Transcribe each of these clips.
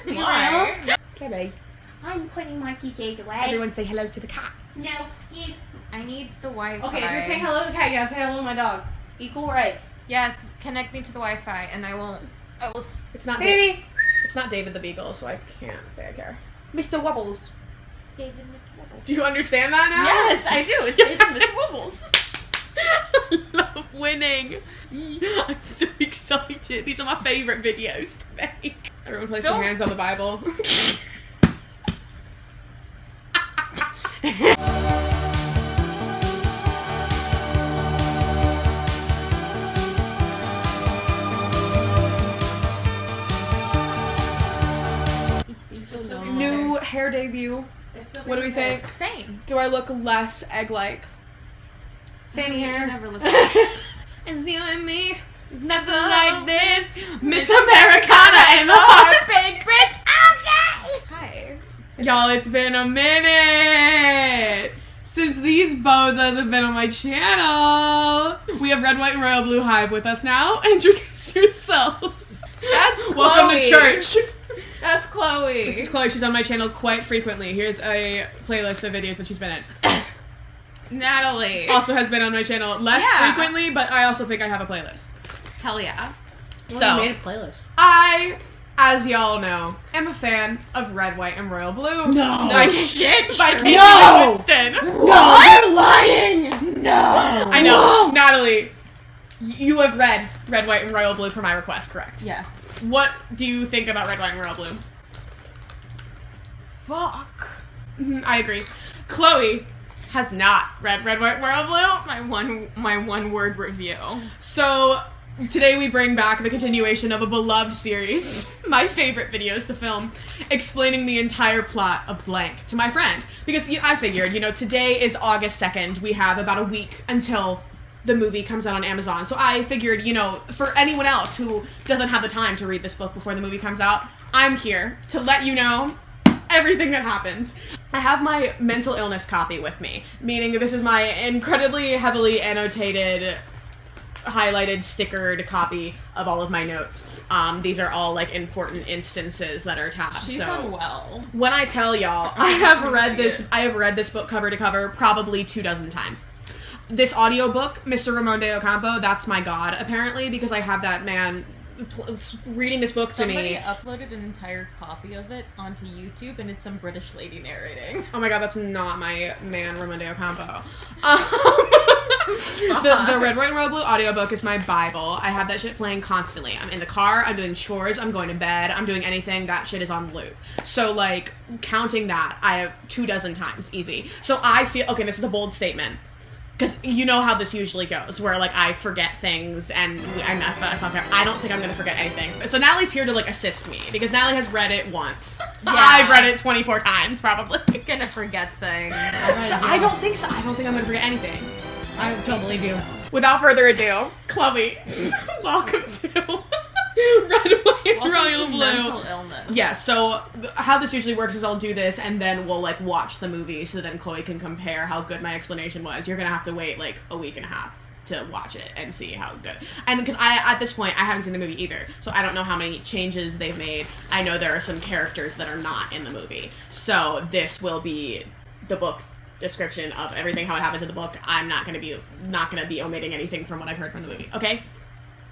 Why? Okay, I'm putting my PJs away. everyone say hello to the cat. No, you. I need the Wi-Fi. Okay, you're saying hello to the cat. You gotta say hello to my dog. Equal rights. Yes, connect me to the Wi-Fi, and I will. It's not Sadie. It's not David the Beagle, so I can't say I care. Mr. Wobbles. David, Mr. Wobble. Do you understand that now? Yes, I do. It's David Miss Wobbles. I love winning. I'm so excited. These are my favorite videos to make. Everyone place their hands on the Bible. New hair debut. What do we think? Same. Do I look less egg-like? Same here. Never looked at It's you and me. Nothing like this. Miss Americana and the heart-baked bitch. Okay. Hi. Y'all, it's been a minute since these bozos have been on my channel. We have Red, White, and Royal Blue Hive with us now. Introduce yourselves. That's Chloe. Welcome to church. That's Chloe. This is Chloe. She's on my channel quite frequently. Here's a playlist of videos that she's been in. Natalie. Also has been on my channel less frequently, but I also think I have a playlist. Hell yeah. So, you made a playlist. I, as y'all know, am a fan of Red, White, and Royal Blue. No. By shit. By Casey No. Winston. No, you're lying. No. I know. Natalie, you have read Red, White, and Royal Blue per my request, correct? Yes. What do you think about Red, White, and Royal Blue? Fuck. I agree. Chloe has not read Red, White, and Royal Blue. That's my one word review. So, today we bring back the continuation of a beloved series, my favorite videos to film, explaining the entire plot of blank to my friend. Because I figured, today is August 2nd. We have about a week until the movie comes out on Amazon. So I figured, for anyone else who doesn't have the time to read this book before the movie comes out, I'm here to let you know everything that happens. I have my mental illness copy with me, meaning this is my incredibly heavily annotated, highlighted, stickered copy of all of my notes. These are all important instances that are tabbed. She's so unwell. when I tell y'all, I have read this book cover to cover probably 24 times. This audiobook, Mr. Ramon de Ocampo, that's my god, apparently, because I have that man reading this book to me. Somebody uploaded an entire copy of it onto YouTube, and it's some British lady narrating. Oh my god, that's not my man, Ramon de Ocampo. The Red, White, and Royal Blue audiobook is my Bible. I have that shit playing constantly. I'm in the car, I'm doing chores, I'm going to bed, I'm doing anything, that shit is on loop. So, counting that, I have 24 times, easy. So I feel, okay, this is a bold statement. Because you know how this usually goes, where, I forget things, and I don't think I'm going to forget anything. So Natalie's here to, assist me, because Natalie has read it once. Yeah. I've read it 24 times, probably. I'm gonna forget things. So I don't think so. I don't think I'm going to forget anything. I totally do. Without further ado, Chloe, welcome to Red, White, and Royal Blue. Mental illness. Yeah, so how this usually works is I'll do this and then we'll watch the movie so then Chloe can compare how good my explanation was. You're gonna have to wait a week and a half to watch it and see how good. And because at this point I haven't seen the movie either, so I don't know how many changes they've made. I know there are some characters that are not in the movie. So this will be the book description of everything how it happens in the book. I'm not gonna be omitting anything from what I've heard from the movie, okay?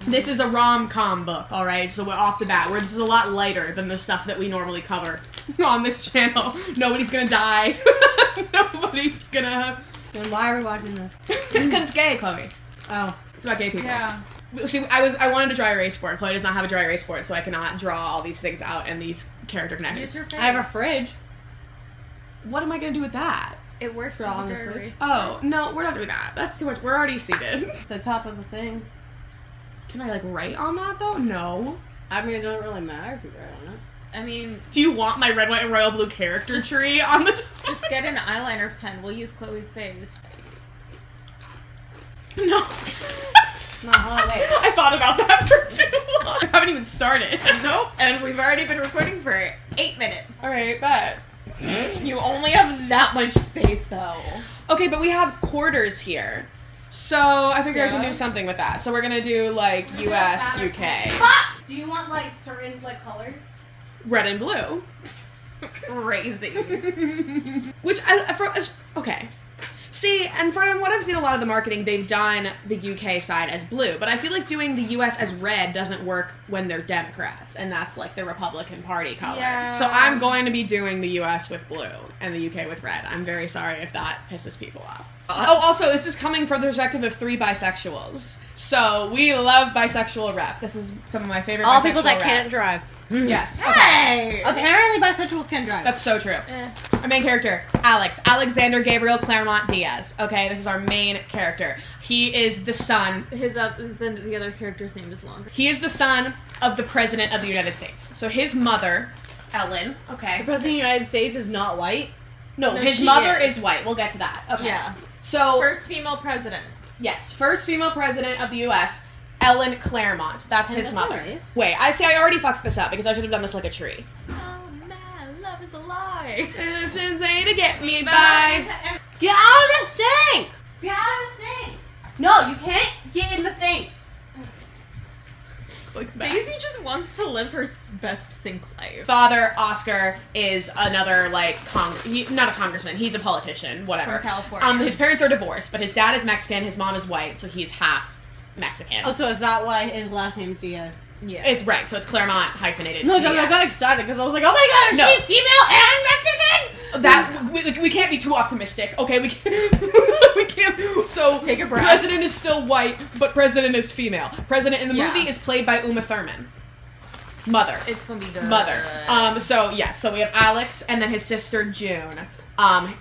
This is a rom-com book, alright? So we're off the bat, where this is a lot lighter than the stuff that we normally cover on this channel. Nobody's gonna die. Nobody's gonna... Then why are we watching this? Because it's gay, Chloe. Oh. It's about gay people. Yeah. See, I wanted a dry erase board. Chloe does not have a dry erase board, so I cannot draw all these things out and these character connections. Use your face. I have a fridge. What am I gonna do with that? It works Draw as on a the dry fridge. erase Oh, board. no, we're not doing that. That's too much. We're already seated. The top of the thing. Can I, write on that, though? No. I mean, it doesn't really matter if you write on it. I mean, Do you want my Red, White, and Royal Blue character tree on the top? just get an eyeliner pen. We'll use Chloe's face. No. No, hold on, wait. I thought about that for too long. I haven't even started. Nope. And we've already been recording for 8 minutes. Alright, bet. You only have that much space, though. Okay, but we have quarters here. So I figured I can do something with that. So we're gonna do like US, UK. Do you want like certain like colors? Red and blue. Crazy. Which, okay. See, and from what I've seen a lot of the marketing, they've done the UK side as blue, but I feel like doing the US as red doesn't work when they're Democrats, and that's like the Republican Party color. Yeah. So I'm going to be doing the US with blue and the UK with red. I'm very sorry if that pisses people off. Oh, also, this is coming from the perspective of 3 bisexuals. So we love bisexual rep. This is some of my favorite All bisexual people that rep. can't drive. Yes. Okay. Hey! Apparently bisexuals can drive. That's so true. Our main character, Alexander Gabriel Claremont Diaz. Okay, this is our main character. He is the son. His the other character's name is longer. He is the son of the President of the United States. So his mother, Ellen, okay. The President of the United States is not white. No, No, his she mother is. is white. We'll get to that. Okay. Yeah. So, First female president. yes, first female president of the U.S., Ellen Claremont. That's his that's mother. nice. Wait, I already fucked this up because I should have done this like a tree. Oh man, love is a lie. And if it's a to get me by. Get out of the sink! Get out of the sink! No, you can't get in the sink. Click back. Daisy just wants to live her best sink life. Father, Oscar, is another, like, not a congressman, he's a politician, whatever. From California. His parents are divorced, but his dad is Mexican, his mom is white, so he's half Mexican. Oh, so is that why his last name's Diaz? Yeah. It's right, so it's Claremont hyphenated. No, Diaz. I got excited because I was like, oh my god, No. is she female and Mexican? We can't be too optimistic, okay? We can't. So, Take a breath. President is still white, but President is female. President in the Yeah. movie is played by Uma Thurman. Mother. It's gonna be good. Mother. So we have Alex and then his sister June,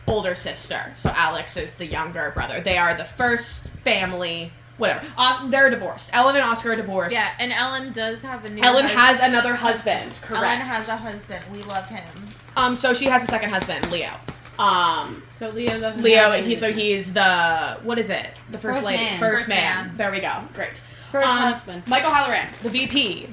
older sister. So Alex is the younger brother. They are the first family, whatever. They're divorced. Ellen and Oscar are divorced. Yeah, and Ellen does have a new Ellen husband. has another husband, correct. Ellen has a husband. We love him. So she has a second husband, Leo. So Leo doesn't Leo, have any- he's the, what is it? The first First lady. man. First First man. man. There we go. Great. First husband. Michael Halloran, the VP,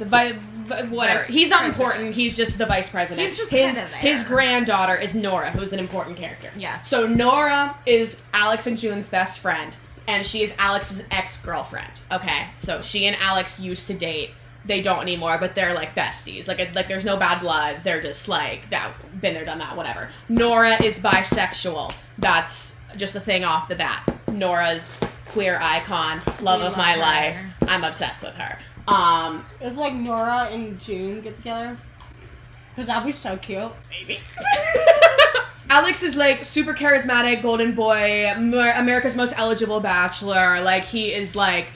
whatever. He's not important. He's just the vice president. He's just his kinda there. his granddaughter is Nora, who's an important character. Yes. So Nora is Alex and June's best friend, and she is Alex's ex-girlfriend. Okay, so she and Alex used to date. They don't anymore, but they're like besties. Like there's no bad blood. They're just like that. Been there, done that. Whatever. Nora is bisexual. That's just a thing off the bat. Nora's queer icon, love We of love my her. life. I'm obsessed with her. It's like Nora and June get together. Because that'd be so cute. Maybe. Alex is like super charismatic, golden boy, America's most eligible bachelor. Like he's like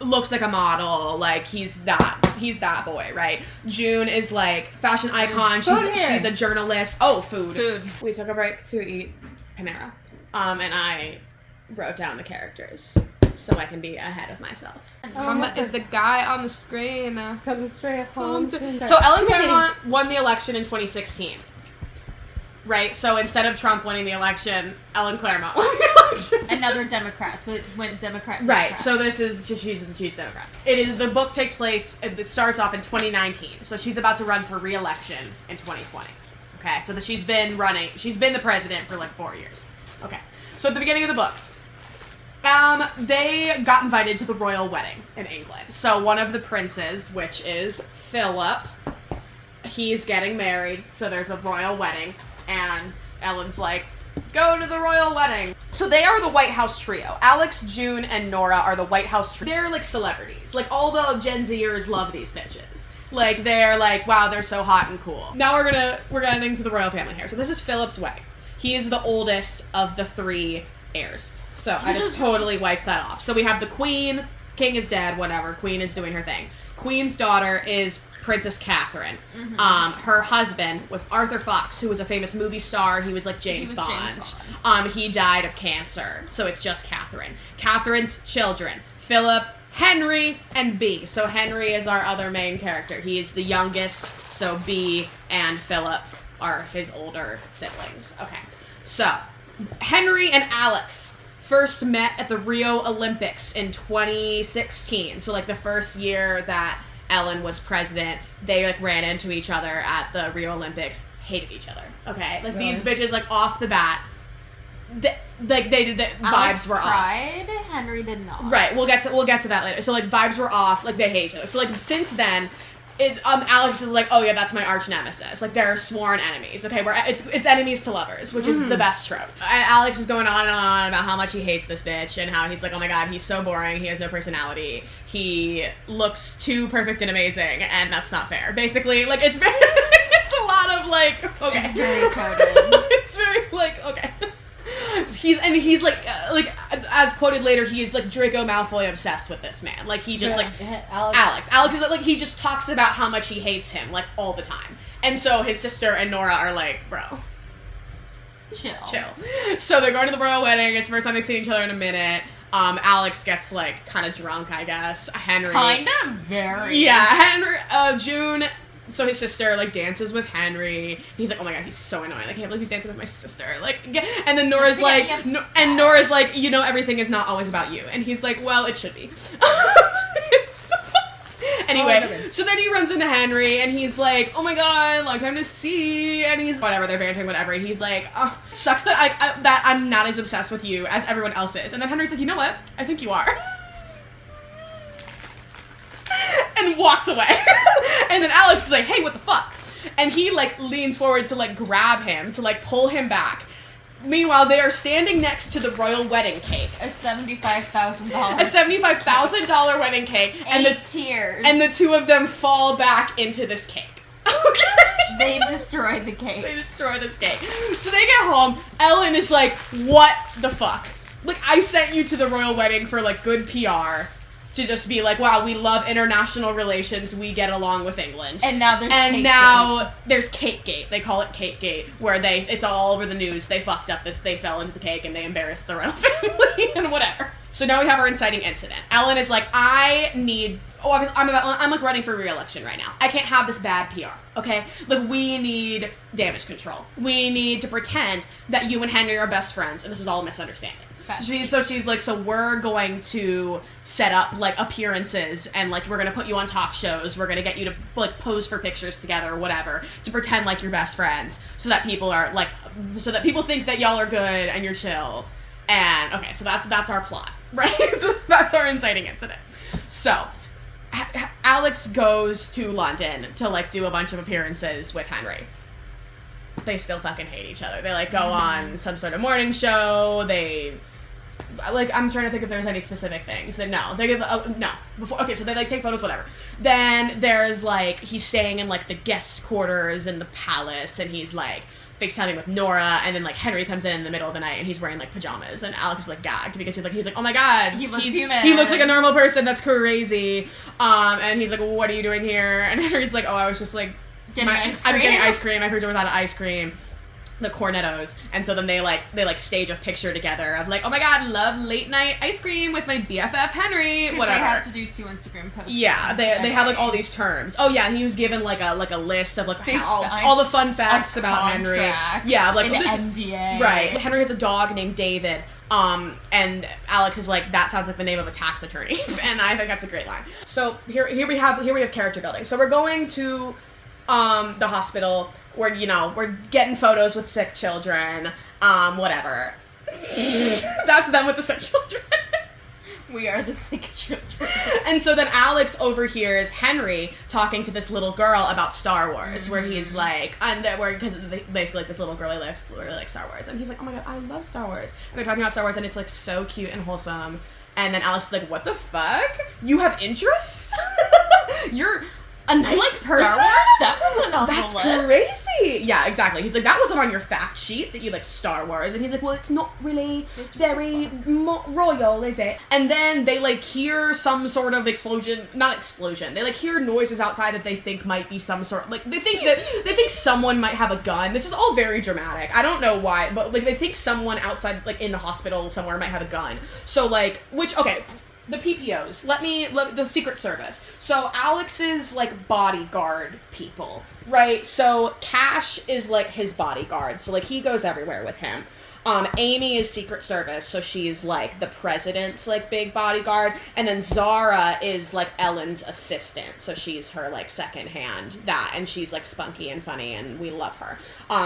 looks like a model. Like he's that boy, right? June is like fashion icon. She's a journalist. Oh, food. We took a break to eat Panera. And I wrote down the characters so I can be ahead of myself. Combat is the guy on the screen. Coming straight home. So Ellen Claremont won the election in 2016. Right? So instead of Trump winning the election, Ellen Claremont won the election. Another Democrat, so it went Democrat. Right, so this is, she's Democrat. The book takes place, it starts off in 2019, so she's about to run for re-election in 2020. Okay, so she's been the president for like 4 years. Okay, so at the beginning of the book, they got invited to the royal wedding in England. So one of the princes, which is Philip, he's getting married, so there's a royal wedding, and Ellen's like, go to the royal wedding. So they are the White House trio. Alex, June, and Nora are the White House trio. They're like celebrities. Like all the Gen Zers love these bitches. Like they're like, wow, they're so hot and cool. Now we're getting to the royal family here. So this is Philip's wedding. He is the oldest of the 3 heirs. So I just totally wiped that off. So we have the queen, king is dead, whatever. Queen is doing her thing. Queen's daughter is Princess Catherine. Mm-hmm. Her husband was Arthur Fox, who was a famous movie star. He was like James Bond. He died of cancer. So it's just Catherine. Catherine's children, Philip, Henry, and B. So Henry is our other main character. He is the youngest, so B and Philip are his older siblings. Okay. So, Henry and Alex first met at the Rio Olympics in 2016. So, like, the first year that Ellen was president, they, like, ran into each other at the Rio Olympics, hated each other, okay? Like, these bitches, like, off the bat, the Alex vibes were off. tried, Henry did not. Right, we'll get to that later. So, like, vibes were off, like, they hate each other. So, like, since then, Alex is like, oh yeah, that's my arch nemesis. Like, they're sworn enemies, okay? It's enemies to lovers, which is the best trope. And Alex is going on and on about how much he hates this bitch, and how he's like, oh my god, he's so boring, he has no personality, he looks too perfect and amazing, and that's not fair. Basically, like, it's very, it's a lot of, like, okay. It's very coded. It's very, like, okay. He's like as quoted later, he is like Draco Malfoy obsessed with this man. Like, he just Alex is like he just talks about how much he hates him like all the time. And so his sister and Nora are like, bro, chill. So they're going to the royal wedding. It's the first time they've seen each other in a minute. Alex gets like kind of drunk, I guess. Henry Kind of very. Yeah, Henry June. So his sister, like, dances with Henry. He's like, oh my god, he's so annoying. Like, I can't believe he's dancing with my sister. Like, and then Nora's like, Nora's like, you know, everything is not always about you. And he's like, well, it should be. Anyway, so then he runs into Henry, and he's like, oh my god, long time to see. And he's, whatever, they're bantering, whatever. He's like, oh, sucks that I'm not as obsessed with you as everyone else is. And then Henry's like, you know what? I think you are. And walks away. And then Alex is like, hey, what the fuck? And he, like, leans forward to, like, grab him, to, like, pull him back. Meanwhile, they are standing next to the royal wedding cake. A $75,000. A $75,000 wedding cake. And tears. And the two of them fall back into this cake. Okay? They destroy the cake. They destroy this cake. So they get home. Ellen is like, what the fuck? Like, I sent you to the royal wedding for, like, good PR. To just be like, wow, we love international relations, we get along with England. And now there's Cakegate. They call it Cakegate, where it's all over the news. They fucked up they fell into the cake and they embarrassed the royal family and whatever. So now we have our inciting incident. Ellen is like, I'm like running for re-election right now. I can't have this bad PR, okay? Like, we need damage control. We need to pretend that you and Henry are best friends, and this is all a misunderstanding. So she's like, so we're going to set up, like, appearances, and, like, we're going to put you on talk shows, we're going to get you to, like, pose for pictures together or whatever, to pretend like you're best friends, so that people think that y'all are good and you're chill. And, okay, so that's our plot, right? So that's our inciting incident. So, Alex goes to London to, like, do a bunch of appearances with Henry. They still fucking hate each other. They, like, go on some sort of morning show, like, I'm trying to think if there's any specific things. So they, like, take photos, whatever. Then there's, like, he's staying in, like, the guest quarters in the palace, and he's, like, FaceTiming with Nora, and then, like, Henry comes in the middle of the night, and he's wearing, like, pajamas, and Alex is, like, gagged, because he's like, oh my god, he looks human. He looks like a normal person, that's crazy. And he's like, well, what are you doing here? And Henry's like, oh, I was just, like, I was getting ice cream, my fridge was out of ice cream. The Cornettos, and so then they stage a picture together of, like, oh my god, love late night ice cream with my BFF Henry, whatever. They have to do 2 Instagram posts. Yeah, they have, like, all these terms. Oh yeah, he was given like a list of, like, all the fun facts about Henry. Yeah, like an NDA. Right. Henry has a dog named David. And Alex is like, that sounds like the name of a tax attorney, and I think that's a great line. So here we have character building. So we're going to the hospital. We're getting photos with sick children, whatever. That's them with the sick children. We are the sick children. And so then Alex overhears Henry talking to this little girl about Star Wars, where he's like, because basically, like, this little girl really likes Star Wars, and he's like, oh my god, I love Star Wars. And they're talking about Star Wars, and it's, like, so cute and wholesome. And then Alex is like, what the fuck? You have interests? You're a nice person? Star Wars? That wasn't on the list. That's crazy. Yeah, exactly. He's like, that wasn't on your fact sheet that you like Star Wars. And he's like, well, it's not really very royal, is it? And then they, like, hear some sort of not explosion. They, like, hear noises outside that they think might be some sort, like, they think someone might have a gun. This is all very dramatic. I don't know why, but, like, they think someone outside, like, in the hospital somewhere might have a gun. So, like, the PPOs, the Secret Service. So Alex's, like, bodyguard people, right? So Cash is, like, his bodyguard. So, like, he goes everywhere with him. Amy is Secret Service, so she's like the president's like big bodyguard, and then Zara is like Ellen's assistant, so she's her like second hand, and she's like spunky and funny, and we love her.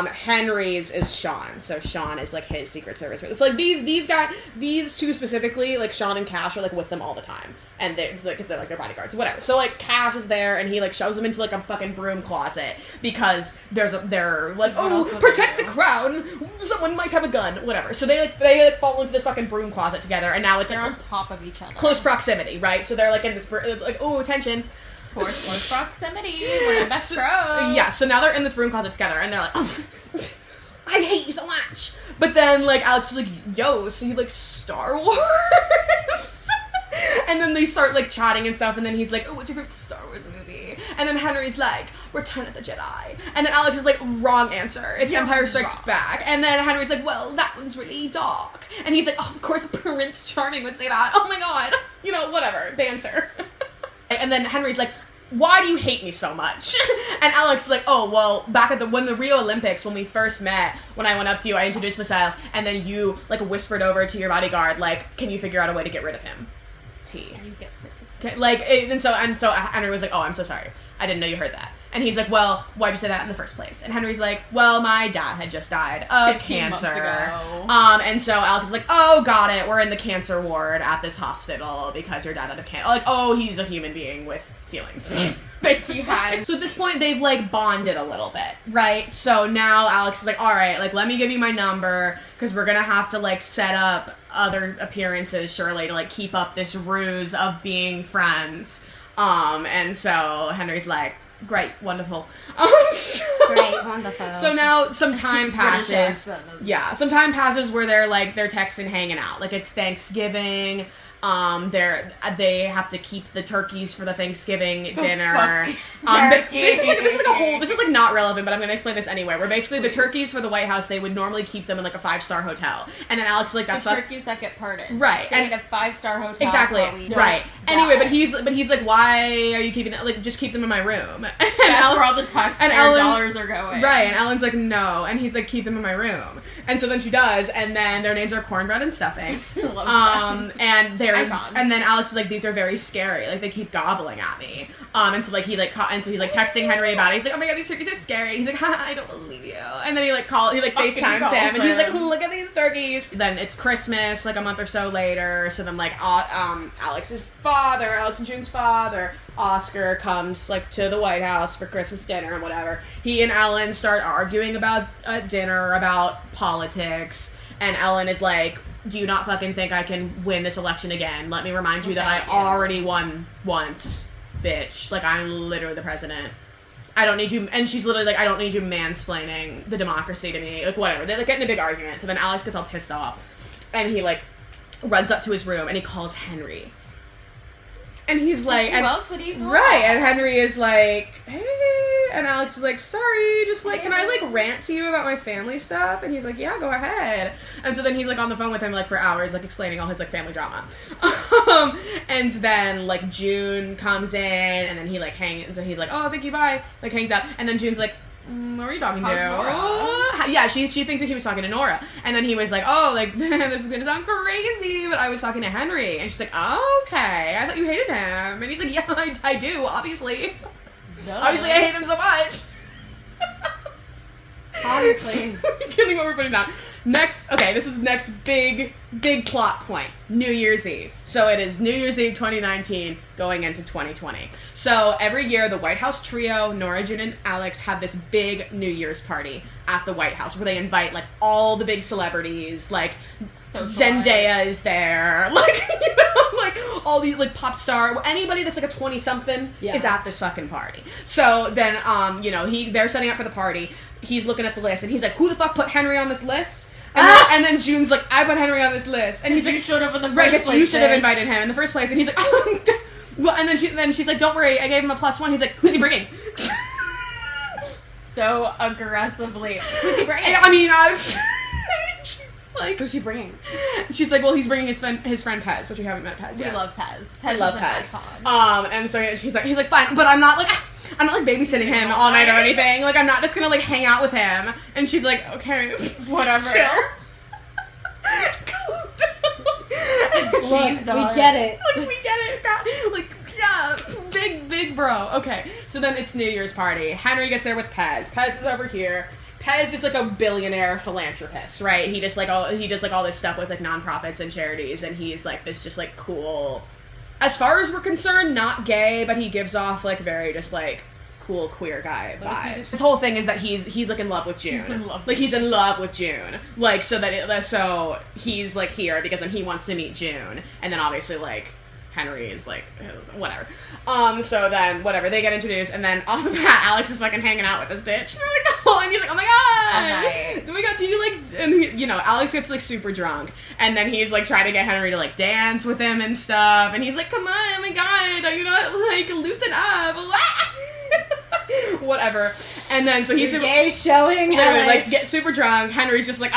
Henry's is Sean, so Sean is like his Secret Service. So like these two specifically, like Sean and Cash are like with them all the time, and they're like their bodyguards, whatever. So like Cash is there, and he like shoves them into like a fucking broom closet because they're like, oh, protect the crown, someone might have a gun, whatever. So they fall into this fucking broom closet together, and now it's they're like on top of each other, close proximity, right? So they're like in this like, oh, attention. Close proximity, one of the best tropes. Yeah, so now they're in this broom closet together, and they're like, oh, I hate you so much. But then like Alex is like, yo, so you like Star Wars? And then they start like chatting and stuff, and then he's like, oh, what's your favorite Star Wars movie? And then Henry's like, Return of the Jedi. And then Alex is like, wrong answer. It's Empire Strikes Back. And then Henry's like, well, that one's really dark. And he's like, oh, of course Prince Charming would say that. Oh my god. You know, whatever. The answer. And then Henry's like, why do you hate me so much? And Alex is like, oh, well, back at when the Rio Olympics, when we first met, when I went up to you, I introduced myself, and then you like whispered over to your bodyguard, like, can you figure out a way to get rid of him? Can you get rid of him? Okay, like, and so Henry was like, oh, I'm so sorry. I didn't know you heard that. And he's like, well, why'd you say that in the first place? And Henry's like, well, my dad had just died of cancer. And so Alex is like, oh, got it. We're in the cancer ward at this hospital because your dad had a cancer. Like, oh, he's a human being with feelings. Basically. So at this point, they've like bonded a little bit, right? So now Alex is like, all right, like, let me give you my number because we're gonna have to like set up other appearances, surely, to like keep up this ruse of being friends. And so Henry's like, great, wonderful. Great, wonderful. So now some time passes. Yeah, some time passes where they're texting, hanging out. Like it's Thanksgiving. They have to keep the turkeys for the Thanksgiving dinner. This is like not relevant, but I'm gonna explain this anyway. Where basically the turkeys for the White House, they would normally keep them in like a 5-star hotel, and then Alex is like, that's the turkeys that get parted, right? Stay in a 5-star hotel, exactly, right? Anyway, but he's like, why are you keeping that? Like, just keep them in my room. And that's where all the taxpayer dollars are going, right? And Ellen's like, no, and he's like, keep them in my room. And so then she does, and then their names are cornbread and stuffing. And then Alex is like, these are very scary. Like, they keep gobbling at me. And so he's like texting Henry about it. He's like, oh my god, these turkeys are scary. And he's like, I don't believe you. And then he FaceTimes him, and he's like, look at these turkeys. Then it's Christmas, like a month or so later. So then like Alex and June's father, Oscar, comes like to the White House for Christmas dinner and whatever. He and Ellen start arguing about dinner, about politics. And Ellen is like, do you not fucking think I can win this election again? Let me remind you that I already won once, bitch. Like, I'm literally the president. I don't need you. And she's literally like, I don't need you mansplaining the democracy to me. Like, whatever. They like get in a big argument. So then Alex gets all pissed off. And he like runs up to his room and he calls Henry. And he's like, who else would he call? Right. And Henry is like, hey. And Alex is like, sorry, just like, can I like rant to you about my family stuff? And he's like, yeah, go ahead. And so then he's like on the phone with him like for hours, like explaining all his like family drama. And then like June comes in, and then he like he's like, oh, thank you, bye. Like hangs up. And then June's like, what are you talking to? Nora? Yeah, she thinks that he was talking to Nora. And then he was like, oh, like, this is gonna sound crazy, but I was talking to Henry. And she's like, oh, okay, I thought you hated him. And he's like, yeah, I do, obviously. Obviously, I hate him so much. Obviously. Kidding what we're putting down. This is next big plot point. New Year's Eve. So it is New Year's Eve 2019 going into 2020. So every year, the White House trio, Nora, June, and Alex, have this big New Year's party at the White House where they invite like all the big celebrities, like Zendaya is there, like, you know, like all these like pop star, anybody that's like a 20-something is at this fucking party. So then, they're setting up for the party. He's looking at the list and he's like, who the fuck put Henry on this list? And then June's like, I put Henry on this list. And he's like, you should have in the first place. You should have invited him in the first place. And he's like, oh, well, and then she's like, don't worry, I gave him a +1. He's like, who's he bringing? So aggressively. Who's he bringing? I mean, she's like, who's he bringing? She's like, well, he's bringing his friend Pez, which we haven't met Pez yet. We love Pez. I love Pez. And so he's like, fine, but I'm not like babysitting him all night or anything. Like, I'm not just gonna like hang out with him. And she's like, okay, whatever. Chill. Look, She's on we get it. Like, we get it. God. Like, yeah, big bro. Okay, so then it's New Year's party. Henry gets there with Pez. Pez is over here. Pez is like a billionaire philanthropist, right? He does like all this stuff with like nonprofits and charities, and he's like this just like cool. As far as we're concerned, not gay, but he gives off like very just like cool queer guy vibes. His whole thing is that he's like in love with June. He's in love with June. Like so he's like here because then he wants to meet June, and then obviously like Henry is like whatever. So then whatever, they get introduced, and then off the bat Alex is fucking hanging out with this bitch for like the whole, and he's like, oh my god, oh my god, do you like, and he, you know, Alex gets like super drunk, and then he's like trying to get Henry to like dance with him and stuff, and he's like, come on, oh my god, are you not like loosen up? Whatever. And then so he's gay showing like get super drunk. Henry's just like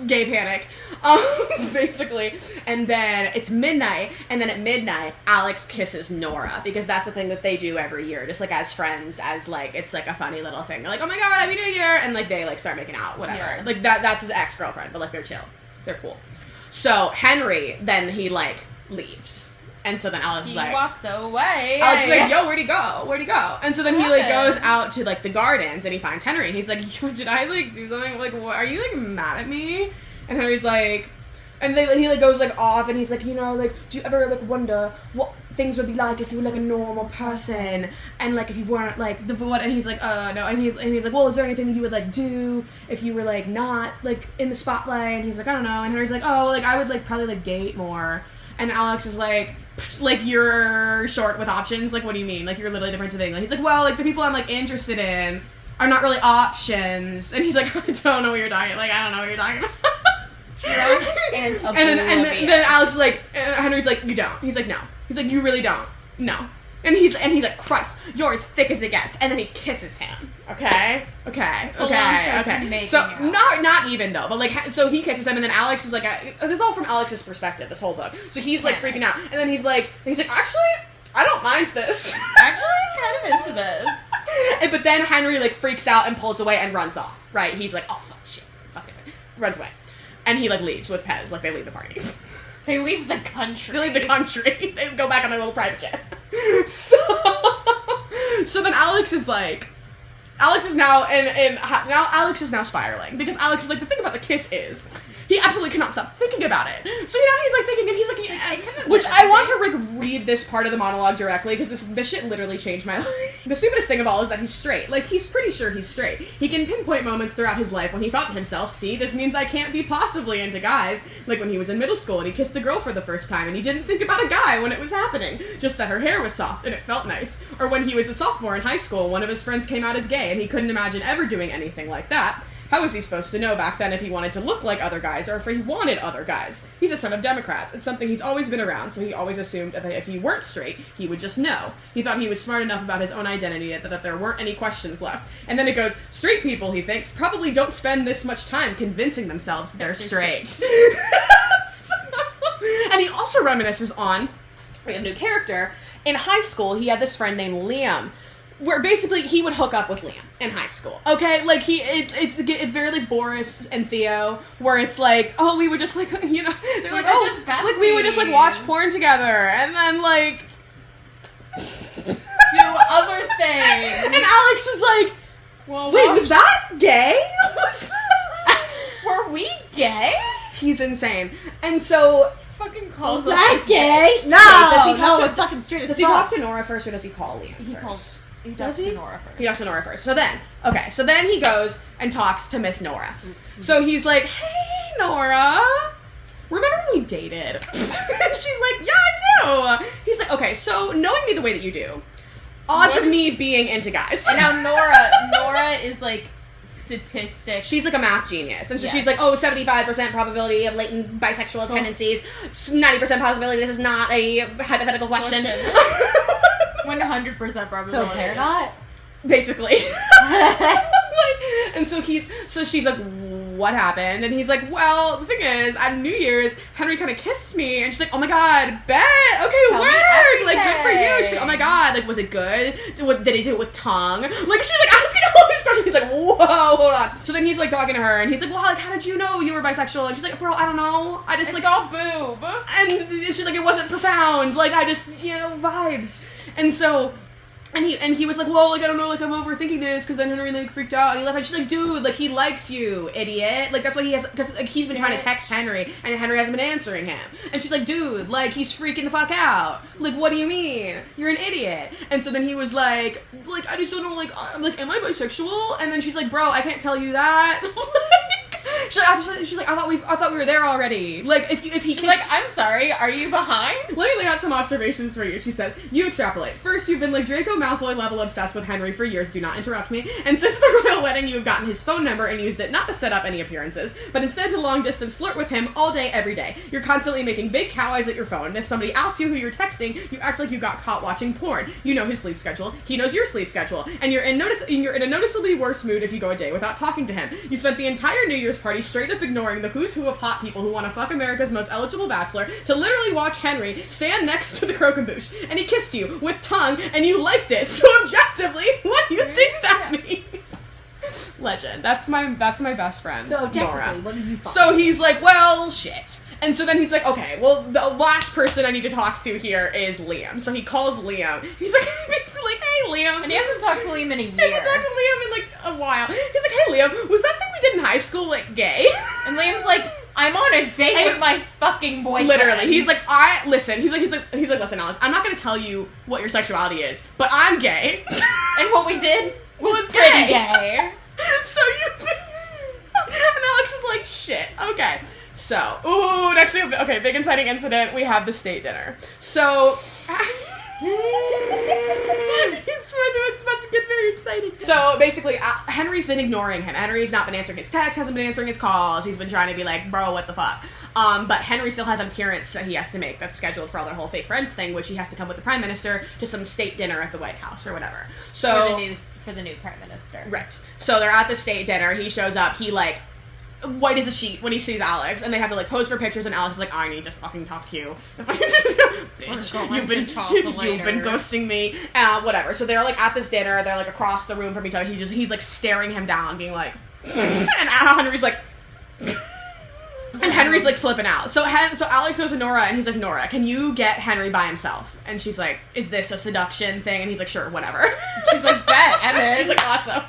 gay panic, basically. And then it's midnight, and then at midnight Alex kisses Nora because that's a thing that they do every year, just like as friends, as like it's like a funny little thing. They're like, oh my god, happy New Year, and like they like start making out, whatever. Yeah. Like that's his ex-girlfriend, but like they're chill, they're cool. So Henry then he like leaves. And so then Alex is like... He walks away. Alex is like, yo, where'd he go? Where'd he go? And so then he, like, happened? goes out to, like, the gardens, and he finds Henry, and he's like, yo, did I, like, do something? Like, what? Are you, like, mad at me? And Henry's like... And he, like, goes, like, off, and he's like, you know, like, do you ever, like, wonder what things would be like if you were, like, a normal person? And, like, if you weren't, like, what? And he's like, no. And he's like, well, is there anything you would, like, do if you were, like, not, like, in the spotlight? And he's like, I don't know. And Henry's like, oh, like, I would, like, probably, like, date more. And Alex is like, you're short with options? Like, what do you mean? Like, you're literally the Prince of England. He's like, well, like, the people I'm, like, interested in are not really options. And he's like, I don't know what you're talking about. Like, I don't know what you're talking about. Drunk and then Alex is like, and Henry's like, you don't. He's like, no. He's like, you really don't. No. And he's like, Christ, you're as thick as it gets. And then he kisses him. Okay. So not even though, but like, so he kisses him, and then Alex is like, this is all from Alex's perspective, this whole book. So he's like freaking out, and then he's like, actually, I don't mind this. Actually, I'm kind of into this. But then Henry like freaks out and pulls away and runs off. Right? He's like, oh fuck, shit, fuck it, runs away, and he like leaves with Pez. Like they leave the party. They leave the country. They go back on their little private jet. So then Alex is now Alex is now spiraling because Alex is like, the thing about the kiss is he absolutely cannot stop thinking about it. So now he's like thinking, and he's like, yeah. Which I want to like read this part of the monologue directly because this shit literally changed my life. The stupidest thing of all is that he's straight. Like he's pretty sure he's straight. He can pinpoint moments throughout his life when he thought to himself, see, this means I can't be possibly into guys. Like when he was in middle school and he kissed a girl for the first time and he didn't think about a guy when it was happening, just that her hair was soft and it felt nice. Or when he was a sophomore in high school and one of his friends came out as gay and he couldn't imagine ever doing anything like that. How was he supposed to know back then if he wanted to look like other guys or if he wanted other guys? He's a son of Democrats. It's something he's always been around, so he always assumed that if he weren't straight, he would just know. He thought he was smart enough about his own identity that there weren't any questions left. And then it goes, straight people, he thinks, probably don't spend this much time convincing themselves they're straight. And he also reminisces on a new character. In high school, he had this friend named Liam, where basically he would hook up with Liam in high school. Okay, like it's very like Boris and Theo, where it's like, oh, we would just like, you know, they're like, oh, like we would just like watch porn together and then like do other things. And Alex is like, well, wait, was that gay? Were we gay? He's insane. And so fucking calls was that us gay? No, does he talk it's fucking straight as Does he talk to Nora first or does he call Liam first? He talks to Nora first. He talks to Nora first. So then he goes and talks to Miss Nora. Mm-hmm. So he's like, hey, Nora, remember when we dated? And she's like, yeah, I do. He's like, okay, so knowing me the way that you do, odds of me being into guys. And now Nora is like statistics. She's like a math genius. And so she's like, 75% probability of latent bisexual tendencies, 90% possibility this is not a hypothetical question. 100% probability. So they're not? Basically. And so she's like, what happened? And he's like, well, the thing is, at New Year's, Henry kind of kissed me. And she's like, oh my god, bet. Okay, Tell me work. Like, good for you. everything. She's like, oh my god, like, was it good? Did he do it with tongue? Like, she's like asking all these questions. He's like, whoa, hold on. So then he's like talking to her, and he's like, well, like, how did you know you were bisexual? And she's like, bro, I don't know. I just, It's like, all boob. and she's like, it wasn't profound. Like, I just, vibes. And so, and he was like, well, like, I don't know, like, I'm overthinking this, because then Henry, like, freaked out, and he left, and she's like, dude, like, he likes you, idiot. Like, that's why he has, because, like, he's been trying to text Henry, and Henry hasn't been answering him. And she's like, dude, like, he's freaking the fuck out. Like, what do you mean? You're an idiot. And so then he was like, I just don't know, like, am I bisexual? And then she's like, bro, I can't tell you that. She's like, I thought we were there already. Like, if he She's like, I'm sorry, are you behind? Let me lay out some observations for you. She says, you extrapolate. First, you've been like Draco Malfoy level obsessed with Henry for years. Do not interrupt me. And since the royal wedding, you have gotten his phone number and used it not to set up any appearances, but instead to long distance flirt with him all day, every day. You're constantly making big cow eyes at your phone. And if somebody asks you who you're texting, you act like you got caught watching porn. You know his sleep schedule. He knows your sleep schedule. And you're in a noticeably worse mood if you go a day without talking to him. You spent the entire New Year's party straight up ignoring the who's who of hot people who want to fuck America's most eligible bachelor to literally watch Henry stand next to the croquembouche, and he kissed you with tongue, and you liked it. So objectively, what do you think that means? Legend. That's my best friend. So objectively, Nora. what do you find? So he's like, well, shit. And so then he's like, okay, well, the last person I need to talk to here is Liam. So he calls Liam. He's like, basically like, hey, Liam. And he hasn't talked to Liam in a year. He hasn't talked to Liam in like a while. He's like, hey, Liam, was that thing we did in high school like gay? And Liam's like, I'm on a date with my fucking boyfriend. Literally, he's like, listen. He's like, listen, Alex. I'm not gonna tell you what your sexuality is, but I'm gay. And what we did was gay. pretty gay. So you. And Alex is like, shit. Okay. So, next we have, okay, big inciting incident. We have the state dinner. So. It's about to get very exciting. So basically, Henry's been ignoring him. Henry's not been answering his texts, hasn't been answering his calls. He's been trying to be like, bro, what the fuck? But Henry still has an appearance that he has to make that's scheduled for all their whole fake friends thing, which he has to come with the prime minister to some state dinner at the White House or whatever. So For the new prime minister. Right. So they're at the state dinner. He shows up. He like white as a sheet when he sees Alex, and they have to like pose for pictures, and Alex is like, I need to fucking talk to you. Bitch, you've been ghosting me. Whatever. So they're like at this dinner, they're like across the room from each other. He's like staring him down, being like and Henry's like and Henry's like flipping out. So Alex goes to Nora, and he's like, Nora, can you get Henry by himself? And she's like, is this a seduction thing? And he's like, sure, whatever. She's like, bet, Evan. She's like, awesome.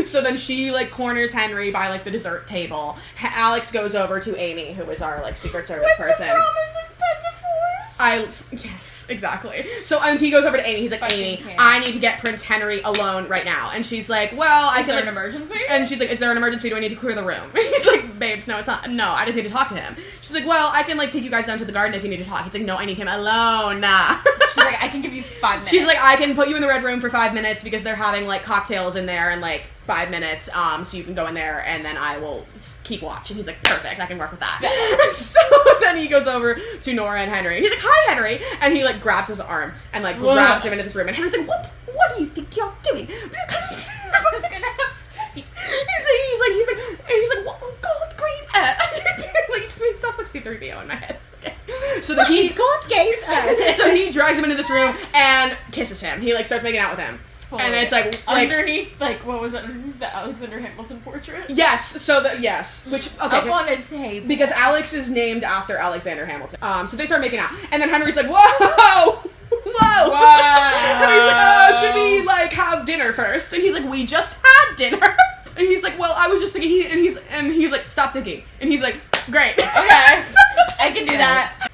So then she like corners Henry by like the dessert table. Alex goes over to Amy, who is our like Secret Service person. The promise of divorce. Yes, exactly. So and he goes over to Amy. He's like, Amy, I need to get Prince Henry alone right now. And she's like, well, Is there an emergency? And she's like, is there an emergency? Do I need to clear the room? And he's like, babes, no, it's not. No, I just need to talk to him. She's like, well, I can like take you guys down to the garden if you need to talk. He's like, no, I need him alone. Nah. She's like, I can give you 5 minutes. She's like, I can put you in the red room for 5 minutes because they're having like cocktails in there and like 5 minutes, so you can go in there and then I will keep watch. And he's like, perfect, I can work with that. So then he goes over to Nora and Henry, and he's like, hi, Henry, and he like grabs his arm and like grabs him into this room, and Henry's like, what do you think you're doing? I was gonna have steak. He's like, what? God, green. Like, he talks like C-3PO in my head. Okay. So then so he drags him into this room and kisses him. He like starts making out with him. And it's like underneath, like, what was it? Underneath the Alexander Hamilton portrait? Yes. Which, okay. Up on a table. Because Alex is named after Alexander Hamilton. So they start making out. And then Henry's like, whoa! Henry's like, should we, like, have dinner first? And he's like, we just had dinner. And he's like, well, I was just thinking, and he's like, stop thinking. And he's like, great. Okay. I can do that.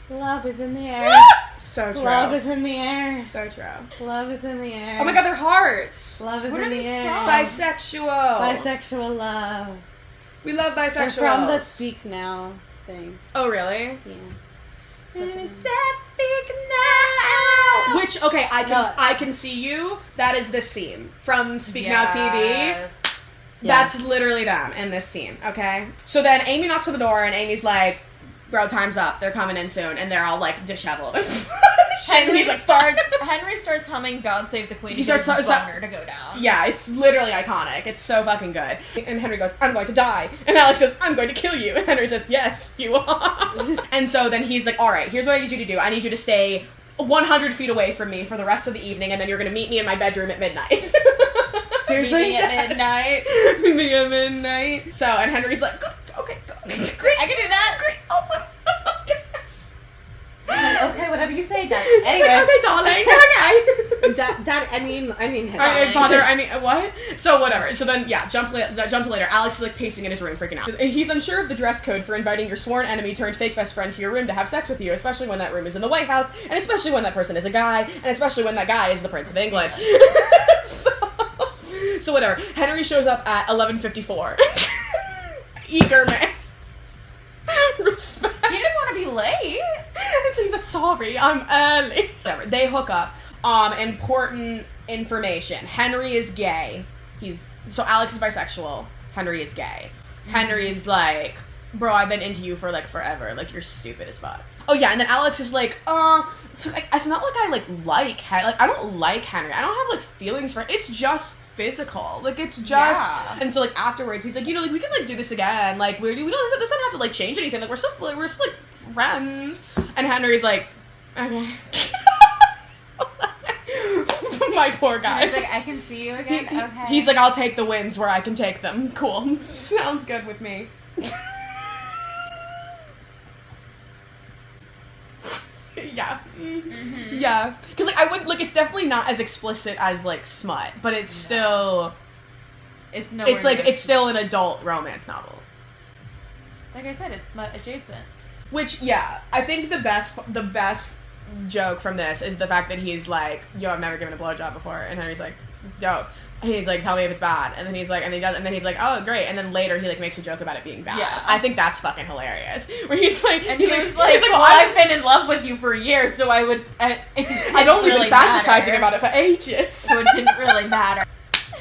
Love is in the air. So true. Love is in the air. So true. Love is in the air. Oh my god, they're hearts. Love is What in are the these air. from? Bisexual. Bisexual love. We love bisexuals. They're from the Speak Now thing. Oh, really? Yeah. Speak now. Which, okay, I can see you. That is this scene from Speak Now TV. That's literally them in this scene, okay? So then Amy knocks on the door, and Amy's like, bro, time's up. They're coming in soon. And they're all, like, disheveled. Henry starts humming "God Save the Queen." He He starts starts- boner to go down. Yeah, it's literally iconic. It's so fucking good. And Henry goes, "I'm going to die." And Alex says, "I'm going to kill you." And Henry says, "Yes, you are." And so then he's like, "All right, here's what I need you to do. I need you to stay 100 feet away from me for the rest of the evening, and then you're going to meet me in my bedroom at midnight." Seriously? Meeting at midnight. Meeting at midnight. So, and Henry's like, "Okay, go." Great. I can do that. Great, awesome. Okay, whatever you say, Dad. He's Anyway. like, "Okay, darling, okay." Dad, I mean, Father, what? So whatever. So then, yeah, jump to later. Alex is like pacing in his room, freaking out. He's unsure of the dress code for inviting your sworn enemy turned fake best friend to your room to have sex with you, especially when that room is in the White House, and especially when that person is a guy, and especially when that guy is the Prince of England. So whatever. Henry shows up at 11:54. Eager man. Respect. He didn't want to be late. And so he says, "Sorry, I'm early." Whatever. They hook up. Important information. Henry is gay. So Alex is bisexual. Henry is gay. Henry is like, "Bro, I've been into you for like forever. Like, you're stupid as fuck." Oh yeah, and then Alex is like, it's not like I like I don't like Henry. I don't have like feelings for him. It's just physical. Like, it's just, Yeah. And so like afterwards he's like, like we can like do this again. Like we don't, this doesn't have to like change anything. Like we're still like friends. And Henry's like, "Okay." My poor guy. He's like, "I can see you again." Okay. He's like, "I'll take the wins where I can take them." Cool. Sounds good with me. Yeah. Mm-hmm. Yeah. Because, like, I would, like, it's definitely not as explicit as, like, smut, but it's still... It's nowhere It's, like, near it's still an adult romance novel. Like I said, it's smut adjacent. Which, yeah, I think the best joke from this is the fact that he's like, "Yo, I've never given a blowjob before," and Henry's like, "Dope." And he's like, "Tell me if it's bad." And then he's like, and then he's like, "Oh, great." And then later he like makes a joke about it being bad. Yeah. I think that's fucking hilarious. Where he's like, And he's he was like, "Well, "Well, I've been in love with you for years, so I would." I'd only been fantasizing about it for ages, so it didn't really matter.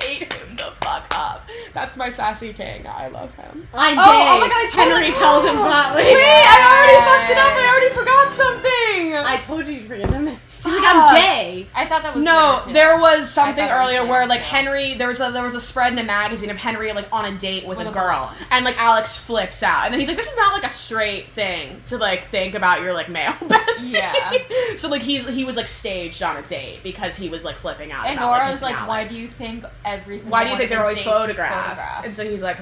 Hate him the fuck up. That's my sassy king. I love him. I'm gay. Oh my god, I totally Henry tells him flatly. Wait, I already fucked it up. I already forgot something. I told you to forget him. She's like, "I'm gay." I thought that was No, later, too. there was something I thought it was earlier later, where like too. Henry, there was a spread in a magazine of Henry like on a date with a girl, blonde. and like Alex flips out, and then he's like, "This is not like a straight thing to like think about your like male bestie." Yeah. So like he was like staged on a date because he was like flipping out. And about, Nora like, was his like, Alex. "Why do you think every single Why do you one think of they're always the dates is photographs?" And so he's like,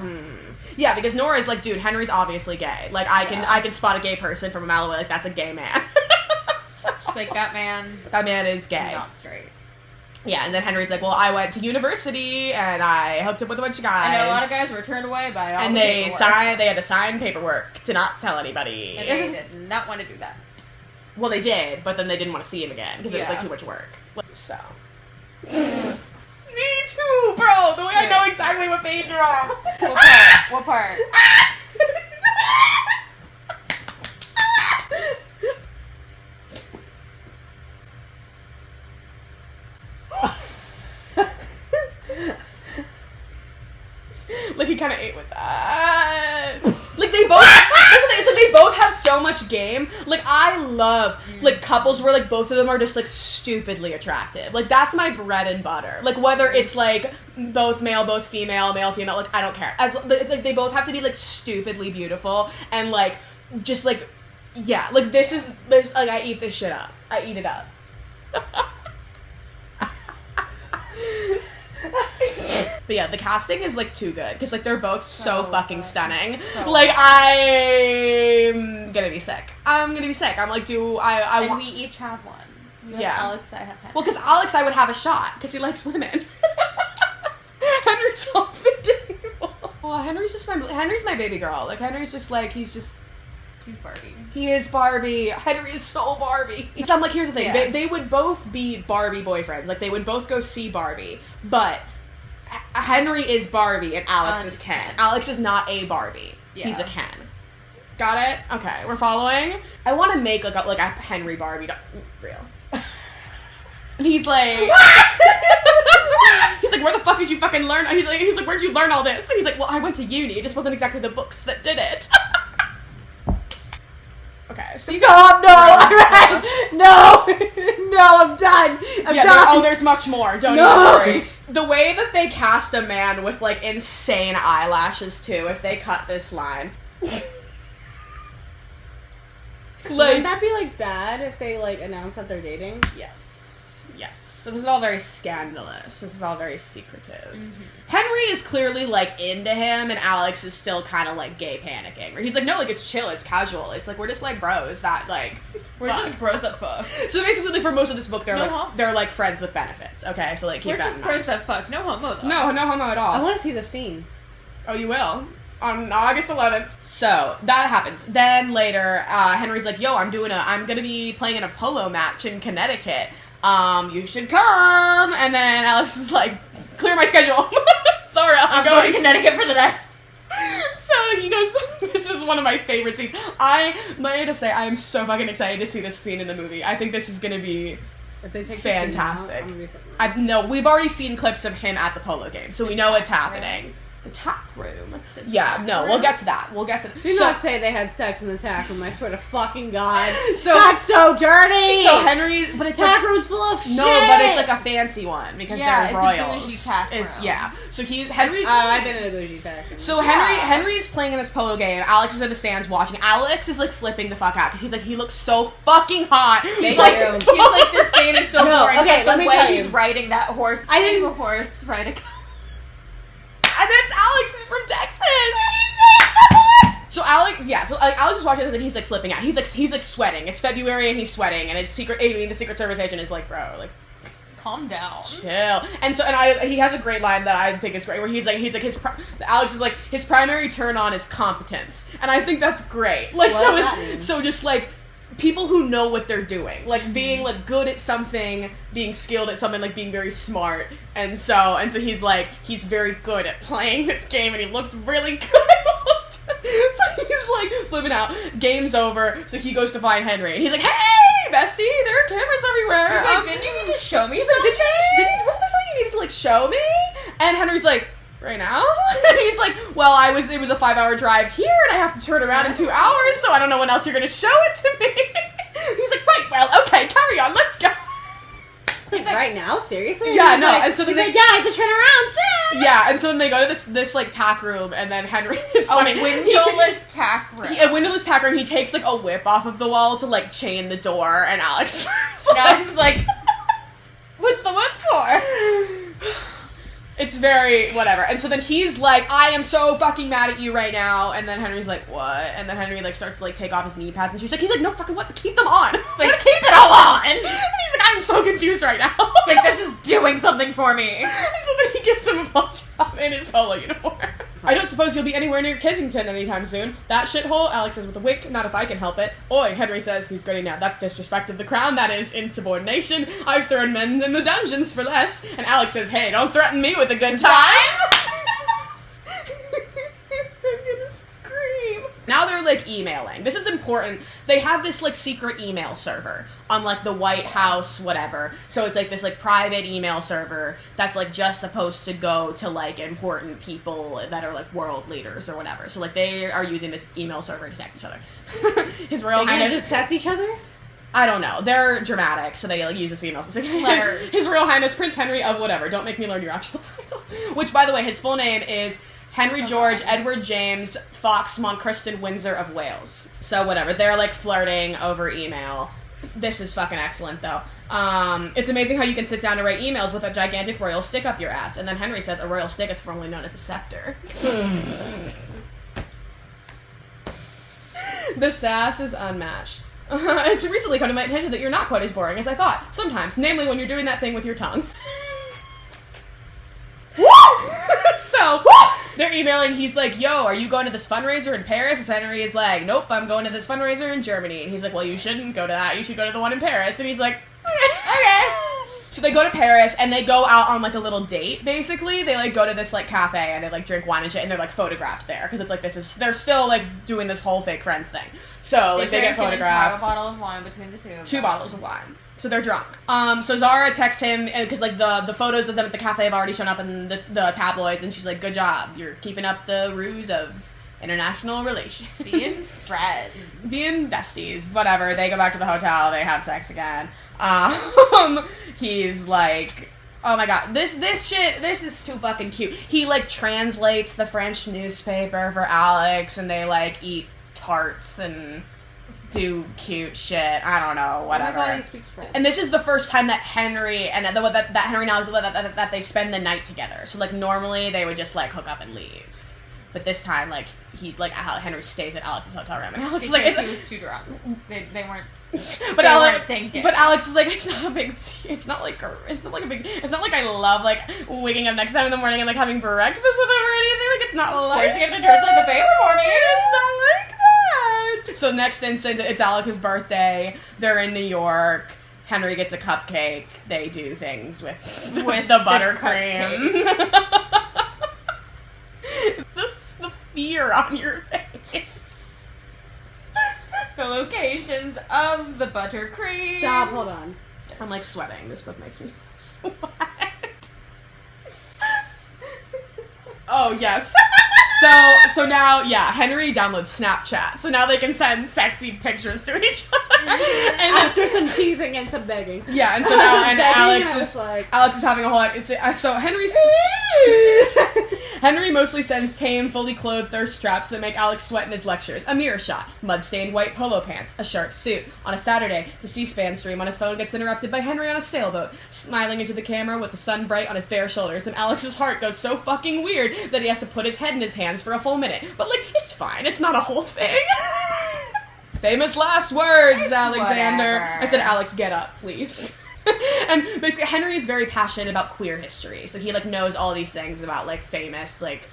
Yeah, because Nora's like, "Dude, Henry's obviously gay. Like I can spot a gay person from a mile away. Like that's a gay man." She's like, "That man is gay. not straight." Yeah, and then Henry's like, "Well, I went to university and I hooked up with a bunch of guys. I know a lot of guys were turned away by all and the they paperwork. had to sign paperwork to not tell anybody." And they did not want to do that. Well, they did, but then they didn't want to see him again because it was like Yeah. too much work. So. Me too, bro. The way I know exactly what page you're on. What part? Like he kind of ate with that. Like they both. It's like they both have so much game. Like I love like couples where like both of them are just like stupidly attractive. Like that's my bread and butter. Like whether it's like both male, both female, male, female. Like I don't care. As like they both have to be like stupidly beautiful and like just like yeah. Like this like I eat this shit up. I eat it up. But yeah, the casting is like too good because like they're both so fucking stunning. So like I'm gonna be sick. I'm like, I and want? we each have one. You have Yeah. Alex, I have Henry. Well, because Alex, I would have a shot because he likes women. Henry's off the table. Well, Henry's my baby girl. Like Henry's just like he's Barbie. He is Barbie. Henry is so Barbie. So I'm like, here's the thing. Yeah. They would both be Barbie boyfriends. Like, they would both go see Barbie. But Henry is Barbie and Alex is Ken. Alex is not a Barbie. Yeah. He's a Ken. Got it? Okay, we're following. I want to make like a Henry Barbie real. And he's like, "Where the fuck did you fucking learn?" He's like, "Where'd you learn all this?" And he's like, "Well, I went to uni. It just wasn't exactly the books that did it." Okay. So Stop! No! Alright! No! No, I'm done! I'm done! There's much more. Don't No. even worry. The way that they cast a man with, like, insane eyelashes, too, if they cut this line. Wouldn't that be, like, bad if they, like, announce that they're dating? Yes. So this is all very scandalous. This is all very secretive. Mm-hmm. Henry is clearly, like, into him, and Alex is still kind of, like, gay panicking. Where he's like, no, like, it's chill, it's casual. It's like, we're just, like, bros that, like, We're just bros that fuck. So basically, like, for most of this book, they're, No they're, like, friends with benefits, okay? So, like, keep We're that just in bros mind. that fuck. No homo, though. No homo at all. I want to see the scene. Oh, you will? On August 11th. So, that happens. Then later, Henry's like, yo, I'm gonna be playing in a polo match in Connecticut. You should come. And then Alex is like, clear my schedule. Sorry, I'm going to Connecticut for the night. So he goes, this is one of my favorite scenes. I might say, I am so fucking excited to see this scene in the movie. I think this is gonna be If they take fantastic. The scene out, we've already seen clips of him at the polo game, so we know it's happening. The tack room. We'll get to that. Do not say they had sex in the tack room. I swear to fucking God. So that's so dirty. So Henry, but it's tack room's full of shit. No, but it's like a fancy one because they're royals. It's a bougie tack room. So Henry's. I've been in a bougie tack room. So Henry's playing in this polo game. Alex is in the stands watching. Alex is like flipping the fuck out because he's like, he looks so fucking hot. He's like, this game is so boring. Okay, let me tell you. He's riding that horse. I didn't a horse ride a. And that's Alex. He's from Texas. So Alex is watching this and he's like flipping out. He's like sweating. It's February and he's sweating, and the Secret Service agent is like, bro, like, calm down, chill. He has a great line that I think is great, where he's like Alex is like, his primary turn on is competence, and I think that's great. Like, so just like, people who know what they're doing, like being like good at something, being skilled at something, like being very smart, and so he's very good at playing this game, and he looked really good. So he's like flipping out. Game's over, so he goes to find Henry, and he's like, "Hey, bestie, there are cameras everywhere." He's like, "Didn't you need to show me He's something?" like, wasn't there something you needed to like show me? And Henry's like, right now? And he's like, well, it was a 5-hour drive here, and I have to turn around in 2 hours, so I don't know when else you're gonna show it to me. He's like, right, well, okay, carry on, let's go. He's like, right now? Seriously? Yeah, and no, like, and so then he's like, yeah, I have to turn around soon. Yeah, and so then they go to this like tack room, and then Henry, it's funny. Windowless tack room. A windowless tack room, he takes like a whip off of the wall to like chain the door, and Alex is like, what's the whip for? It's very whatever. And so then he's like, I am so fucking mad at you right now. And then Henry's like, what? And then Henry like starts to like take off his knee pads, and he's like, no fucking what? Keep them on. It's like, keep it all on. And he's like, I'm so confused right now. It's like, this is doing something for me. And so then he gives him a blowjob in his polo uniform. I don't suppose you'll be anywhere near Kensington anytime soon. That shithole, Alex says with a wink, not if I can help it. Oi, Henry says, he's gritting now. That's disrespect of the crown, that is insubordination. I've thrown men in the dungeons for less. And Alex says, hey, don't threaten me with a good time. I'm gonna scream. Now they're like emailing. This is important. They have this like secret email server on like the White House, whatever. So it's like this like private email server that's like just supposed to go to like important people that are like world leaders or whatever. So like they are using this email server to connect each other. His Royal Highness just test each other? I don't know. They're dramatic, so they like use this email. So letters. His Royal Highness Prince Henry of whatever. Don't make me learn your actual title. Which, by the way, his full name is Henry George Edward James Fox Moncruston Windsor of Wales. So whatever. They're like flirting over email. This is fucking excellent, though. It's amazing how you can sit down to write emails with a gigantic royal stick up your ass. And then Henry says a royal stick is formerly known as a scepter. The sass is unmatched. It's recently come to my attention that you're not quite as boring as I thought. Sometimes, namely when you're doing that thing with your tongue. So, they're emailing, he's like, yo, are you going to this fundraiser in Paris? And Henry is like, nope, I'm going to this fundraiser in Germany. And he's like, well, you shouldn't go to that, you should go to the one in Paris. And he's like, okay. So they go to Paris, and they go out on, like, a little date, basically. They, like, go to this, like, cafe, and they, like, drink wine and shit, and they're, like, photographed there. Because it's, like, they're still, like, doing this whole fake friends thing. So, like, they get photographed. A bottle of wine between the two. 2 bottles of wine. So they're drunk. So Zara texts him, because, like, the photos of them at the cafe have already shown up in the tabloids, and she's like, good job. You're keeping up the ruse of international relations. Being friends. Being besties, whatever. They go back to the hotel, they have sex again. He's like, oh my god, this is too fucking cute. He, like, translates the French newspaper for Alex, and they, like, eat tarts and do cute shit. I don't know, whatever. Oh my god, he speaks French. And this is the first time that Henry, and that Henry knows that they spend the night together. So, like, normally they would just, like, hook up and leave. But this time, like, Henry stays at Alex's hotel room, and Alex is like, he was too drunk. They weren't. But they Alex, weren't thinking. But Alex is like, it's not like I love, like, waking up next time in the morning and, like, having breakfast with him or anything. Like, it's not like forcing him to dress like the baby morning. It's not like that. So next instant, it's Alex's birthday. They're in New York. Henry gets a cupcake. They do things with the buttercream. The fear on your face. The locations of the buttercream. Stop, hold on. I'm, like, sweating. This book makes me sweat. Oh, yes. So now, yeah, Henry downloads Snapchat. So now they can send sexy pictures to each other. And after some teasing and some begging. Yeah, and so now Alex is having a whole... So Henry mostly sends tame, fully clothed thirst traps that make Alex sweat in his lectures. A mirror shot, mud-stained white polo pants, a sharp suit. On a Saturday, the C-SPAN stream on his phone gets interrupted by Henry on a sailboat, smiling into the camera with the sun bright on his bare shoulders, and Alex's heart goes so fucking weird that he has to put his head in his hands for a full minute. But, like, it's fine. It's not a whole thing. Famous last words, It's Alexander. whatever. I said, Alex, get up, please. And basically, Henry is very passionate about queer history, so he, like, knows all these things about, like, famous, like,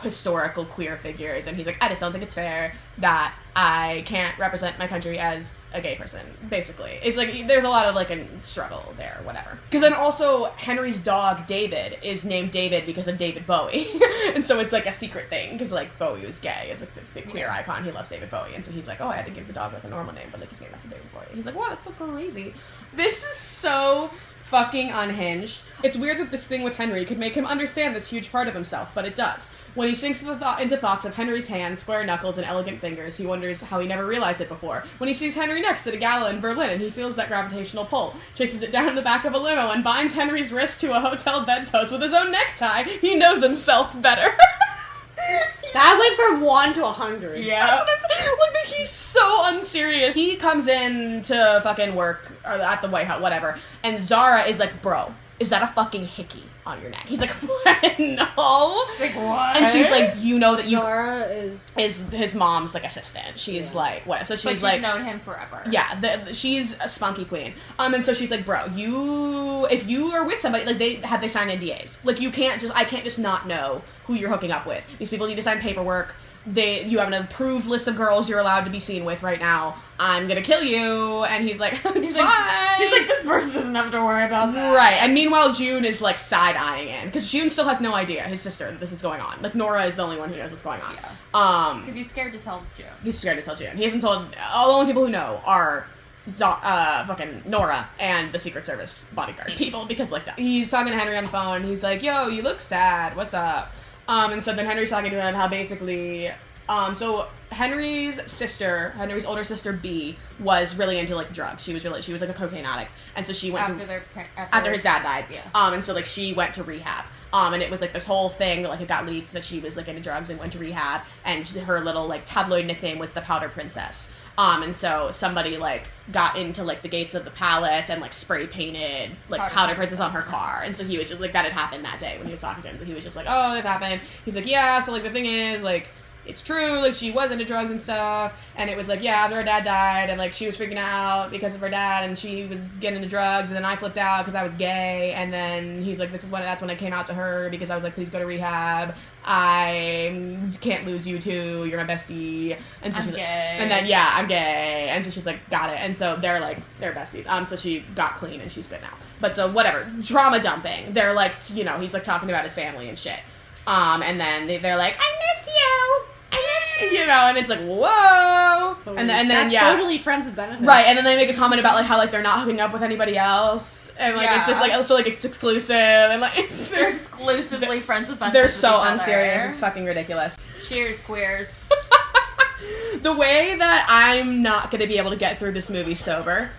historical queer figures, and he's like, I just don't think it's fair that I can't represent my country as a gay person, basically. It's like, there's a lot of, like, a struggle there, whatever. Because then also, Henry's dog, David, is named David because of David Bowie. And so it's, like, a secret thing, because, like, Bowie was gay. It's, like, this big queer icon. He loves David Bowie. And so he's like, oh, I had to give the dog, like, a normal name, but, like, he's named after David Bowie. He's like, wow, that's so crazy. This is so fucking unhinged. It's weird that this thing with Henry could make him understand this huge part of himself, but it does. When he sinks into thoughts of Henry's hands, square knuckles, and elegant fingers, he wonders how he never realized it before. When he sees Henry next at a gala in Berlin, and he feels that gravitational pull, chases it down the back of a limo, and binds Henry's wrist to a hotel bedpost with his own necktie, he knows himself better. That went from 1 to 100. Yeah. That's what I'm saying. Look, he's so unserious. He comes in to fucking work at the White House, whatever, and Zara is like, bro, is that a fucking hickey on your neck? He's like, what? No. Like, what? And she's like, you know that you... Zara is his mom's, like, assistant. She's like, what? So she's like... She's known him forever. Yeah, she's a spunky queen. And so she's like, bro, if you are with somebody, like, they sign NDAs. Like, I can't just not know who you're hooking up with. These people need to sign paperwork. You have an approved list of girls you're allowed to be seen with right now. I'm gonna kill you. And he's like, it's fine. He's like, this person doesn't have to worry about that. Right. And meanwhile, June is, like, side-eyeing him. Because June still has no idea, his sister, that this is going on. Like, Nora is the only one who knows what's going on. Yeah. Because he's scared to tell June. He's scared to tell June. He hasn't told... All the only people who know are... fucking Nora and the Secret Service bodyguard people, because, like, he's talking to Henry on the phone. He's like, yo, you look sad. What's up? And so then Henry's talking to him how basically... So Henry's older sister B was really into, like, drugs. She was like a cocaine addict, and so she went after his dad died. Yeah. And so, like, she went to rehab. And it was like this whole thing, like, it got leaked that she was, like, into drugs and went to rehab, and her little, like, tabloid nickname was the Powder Princess. And so somebody, like, got into, like, the gates of the palace and, like, spray painted, like, Powder Princess on her car. And so he was just, like, that had happened that day when he was talking to him. So he was just like, oh, this happened. He's like, yeah, so, like, the thing is, like, it's true, like, she was into drugs and stuff, and it was like, yeah, after her dad died, and, like, she was freaking out because of her dad, and she was getting into drugs, and then I flipped out because I was gay, and then he's like, that's when I came out to her, because I was like, please go to rehab, I can't lose you too, you're my bestie, and so I'm she's gay. like, and then, yeah, I'm gay, and so she's like, got it, and so they're besties, so she got clean, and she's good now, but so, whatever, trauma dumping, they're like, you know, he's, like, talking about his family and shit, and then they're like, I miss you! You know, and it's like, whoa! Totally. And then That's yeah. totally friends with benefits. Right, and then they make a comment about, like, how, like, they're not hooking up with anybody else, and, like, it's just, like, so, like, it's exclusive, and, like, They're exclusively friends with benefits. They're so with each unserious, other. it's fucking ridiculous. Cheers, queers. The way that I'm not going to be able to get through this movie sober,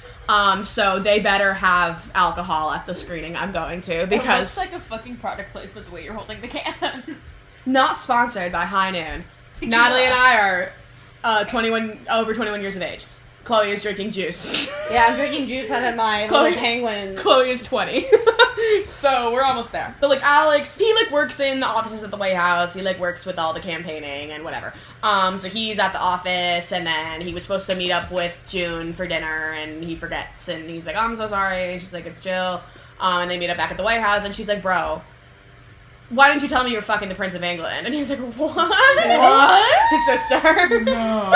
so they better have alcohol at the screening I'm going to, It because... looks like a fucking product placement the way you're holding the can. Not sponsored by High Noon. Tequila. Natalie and I are over 21 years of age. Chloe is drinking juice. Yeah, I'm drinking juice out of my Chloe- little penguin. Chloe is 20. So we're almost there. So like Alex, he like works in the offices at the White House. He like works with all the campaigning and whatever. So he's at the office, and then he was supposed to meet up with June for dinner, and he forgets, and he's like, oh, I'm so sorry. And she's like, it's Jill. And they meet up back at the White House, and she's like, bro, why didn't you tell me you were fucking the Prince of England? And he's like, what? What? His sister. No.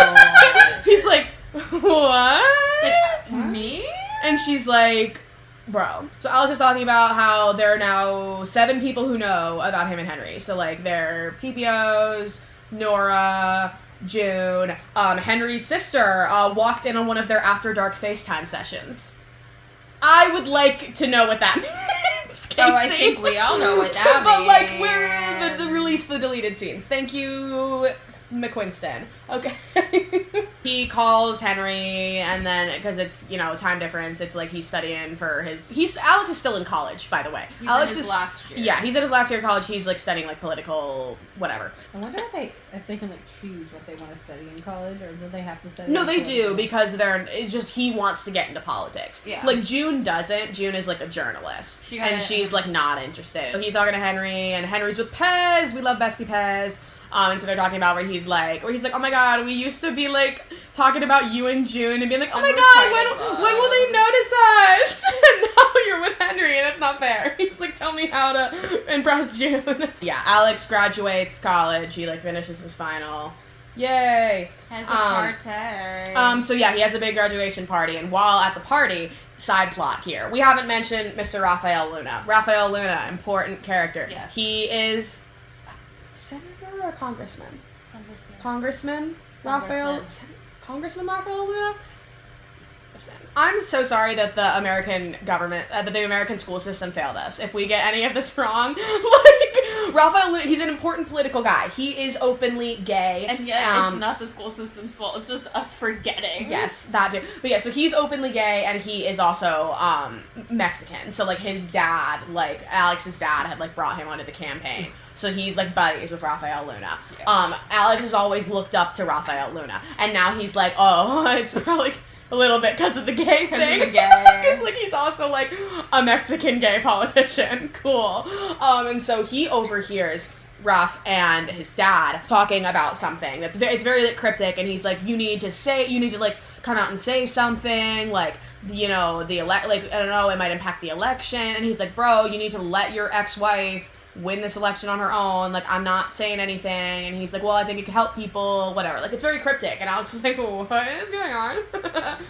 He's like, what? Me? And she's like, bro. So Alex is talking about how there are now 7 people who know about him and Henry. So, like, they're PPOs, Nora, June. Henry's sister walked in on one of their After Dark FaceTime sessions. I would like to know what that means, Casey. Oh, I think we all know what that But, means. like, we're the release the deleted scenes. Thank you, McQuinston. Okay. He calls Henry, and then, because it's, you know, time difference, it's like he's studying for Alex is still in college, by the way. He's Alex in his is last year. Yeah, he's in his last year of college. He's, like, studying, like, political whatever. I wonder if they can like choose what they want to study in college, or do they have to study? No, they political? do, because it's just he wants to get into politics. Yeah. Like, June doesn't. June is, like, a journalist. She's, like, not interested. So he's talking to Henry, and Henry's with Pez. We love Bestie Pez. And so they're talking about where he's like, oh my god, we used to be, like, talking about you and June and being like, oh my god, when will they notice us? And now you're with Henry, and that's not fair. He's like, tell me how to impress June. Yeah, Alex graduates college. He, like, finishes his final. Yay. Has a party. So yeah, he has a big graduation party, and while at the party, side plot here. We haven't mentioned Mr. Raphael Luna. Raphael Luna, important character. Yes. He is senator or congressman? Congressman Raphael Luna? Listen, I'm so sorry that the American government, that the American school system failed us. If we get any of this wrong, like, Raphael Luna, he's an important political guy. He is openly gay. And yet, it's not the school system's fault. It's just us forgetting. Yes, that too. But yeah, so he's openly gay, and he is also Mexican. So, like, his dad, like, Alex's dad had, like, brought him onto the campaign. So he's, like, buddies with Raphael Luna. Yeah. Alex has always looked up to Raphael Luna. And now he's like, oh, it's probably a little bit because of the gay thing. It's like he's also, like, a Mexican gay politician. Cool. And so he overhears Raph and his dad talking about something it's very like cryptic, and he's like, you need to like come out and say something, like, you know, like, I don't know, it might impact the election. And he's like, bro, you need to let your ex-wife win this election on her own. Like, I'm not saying anything. And he's like, well, I think it could help people, whatever. Like, it's very cryptic. And Alex is like, what is going on?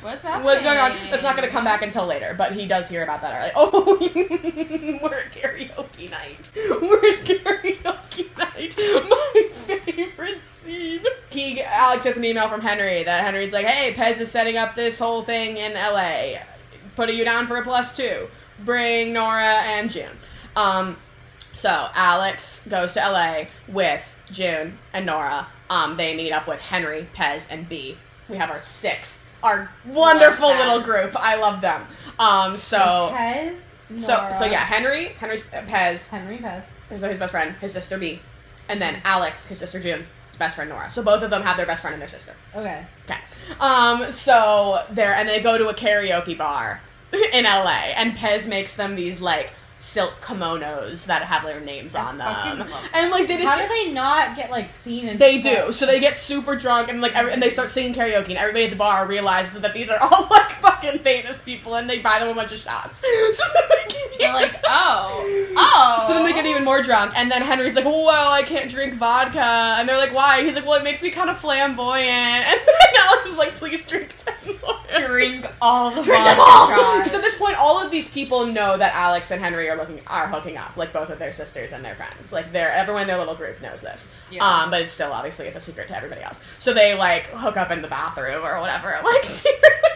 What's happening? What's going on? That's not going to come back until later, but he does hear about that. Like, oh, we're at karaoke night. My favorite scene. Alex has an email from Henry that Henry's like, hey, Pez is setting up this whole thing in LA. Putting you down for a +2. Bring Nora and June. So Alex goes to LA with June and Nora. They meet up with Henry, Pez, and B. We have our wonderful little group. I love them. Pez, Nora. So yeah, Henry, Pez. Pez. So his best friend, his sister B. And then Alex, his sister June, his best friend Nora. So both of them have their best friend and their sister. Okay. So and they go to a karaoke bar in LA, and Pez makes them these, like, silk kimonos that have their names on them. And, like, they just... How do they not get, like, seen and... They do. So they get super drunk, and, like, and they start singing karaoke, and everybody at the bar realizes that these are all, like, fucking famous people, and they buy them a bunch of shots. So they're like, oh. So then they get even more drunk, and then Henry's like, well, I can't drink vodka. And they're like, why? He's like, well, it makes me kind of flamboyant. And then Alex is like, please drink 10 more. Drink all the Drink vodka them all! shots. Because at this point, all of these people know that Alex and Henry are hooking up, like, both of their sisters and their friends. Like, everyone in their little group knows this. Yeah. But it's still, obviously, it's a secret to everybody else. So they, like, hook up in the bathroom or whatever, like, secretly.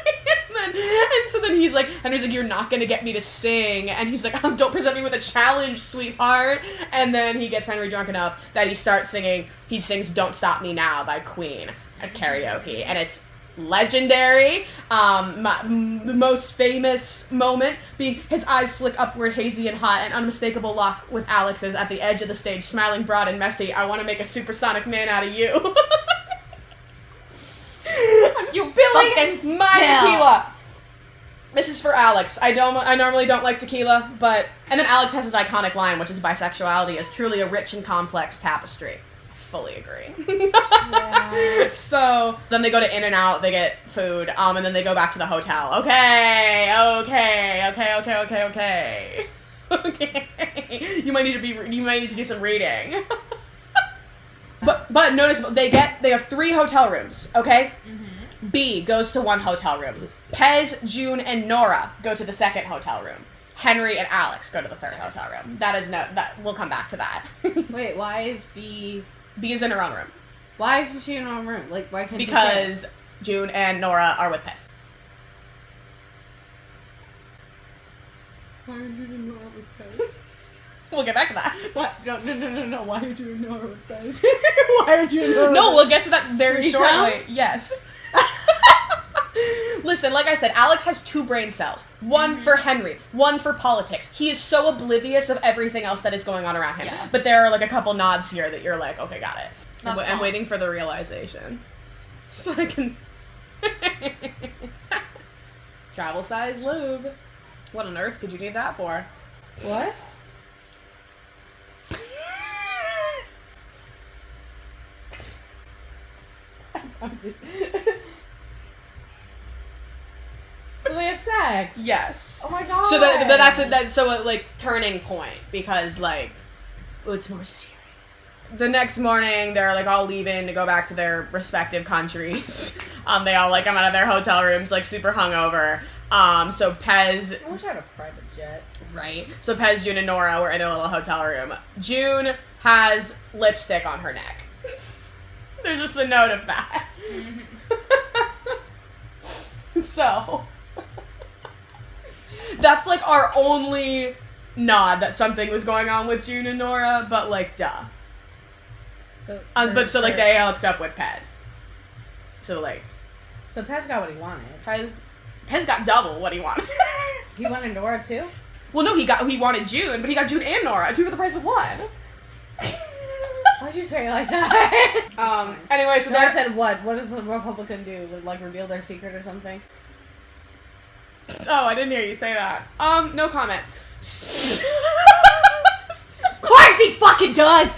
And then he's like, Henry's like, you're not gonna get me to sing. And he's like, oh, don't present me with a challenge, sweetheart. And then he gets Henry drunk enough that he starts singing, he sings Don't Stop Me Now by Queen at karaoke. And it's legendary. The most famous moment being his eyes flick upward, hazy and hot, an unmistakable lock with Alex's at the edge of the stage, smiling broad and messy. I want to make a supersonic man out of you. I'm You spilling fucking my spilled. tequila. This is for Alex. I normally don't like tequila, but... And then Alex has his iconic line, which is bisexuality is truly a rich and complex tapestry. I fully agree. Yeah. So, then they go to In-N-Out, they get food, and then they go back to the hotel. Okay. Okay. You might need to do some reading. But notice, they have 3 hotel rooms, okay? Mm-hmm. B goes to 1 hotel room. Pez, June, and Nora go to the 2nd hotel room. Henry and Alex go to the 3rd hotel room. We'll come back to that. Wait, why is B... B is in her own room. Why is she in her own room? Like, why can't she Because June and Nora are with Pez. Why are you doing Nora with Pez? We'll get back to that. What? No. Why are you doing Nora with Pez? Why are you doing Nora No, with we'll get to that very Threesome? shortly. Yes. Listen, like I said, Alex has 2 brain cells. One for Henry, one for politics. He is so oblivious of everything else that is going on around him. Yeah. But there are like a couple nods here that you're like, okay, got it. That's I'm waiting false. for the realization. So I can... Travel size lube. What on earth could you need that for? What? So they have sex. Yes. Oh my god. So that's a like turning point because like it's more serious. The next morning they're like all leaving to go back to their respective countries. They all like come out of their hotel rooms like super hungover. So Pez, I wish I had a private jet. right? So Pez, June, and Nora were in their little hotel room. June has lipstick on her neck. There's just a note of that. So that's like our only nod that something was going on with June and Nora, but like duh. So, But so like they hooked up with Pez. So like So Pez got what he wanted. Pez got double what he wanted. He wanted Nora too? Well, no, he wanted June, but he got June and Nora, 2 for the price of 1. Why'd you say it like that? Anyway, so Nora they're said what? What does the Republican do? Like reveal their secret or something? Oh, I didn't hear you say that. No comment. Of course he fucking does!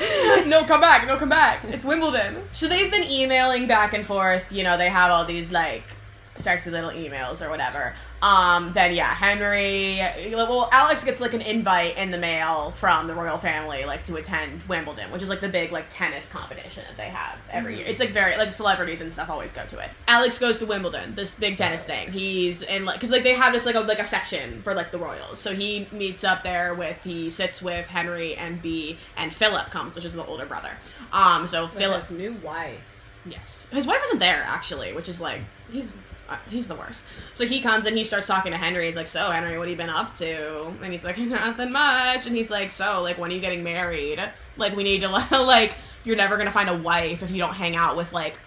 No, come back. It's Wimbledon. So they've been emailing back and forth. You know, they have all these, like, sexy little emails or whatever. Then, yeah, Henry... Well, Alex gets, like, an invite in the mail from the royal family, like, to attend Wimbledon, which is, like, the big, like, tennis competition that they have every year. It's, like, very... Like, celebrities and stuff always go to it. Alex goes to Wimbledon, this big tennis thing. He's in, like... Because, like, they have this, like a section for, like, the royals. So he meets up there with... He sits with Henry and B, and Philip comes, which is the older brother. So With Philip... his new wife. Yes. His wife isn't there, actually, which is, like... He's the worst. So he comes and he starts talking to Henry. He's like, so, Henry, what have you been up to? And he's like, nothing much. And he's like, so, like, when are you getting married? Like, we need to, like, you're never gonna find a wife if you don't hang out with, like,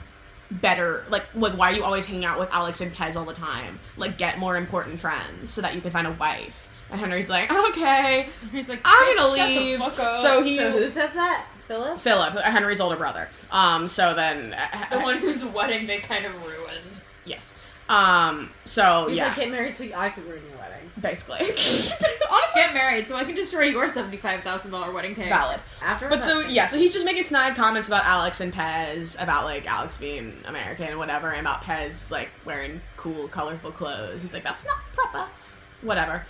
better, like, why are you always hanging out with Alex and Pez all the time? Like, get more important friends so that you can find a wife. And Henry's like, okay. He's like, I'm gonna "Bitch, shut the leave." fuck up." So he... So who says that? Philip, Henry's older brother. So then... The one whose wedding they kind of ruined. Yes. So, He's yeah. like, get married so I could ruin your wedding. Basically. Honestly, get married so I can destroy your $75,000 wedding cake. Valid. After But that- so, yeah, so he's just making snide comments about Alex and Pez, about, like, Alex being American and whatever, and about Pez, like, wearing cool, colorful clothes. He's like, that's not proper. Whatever.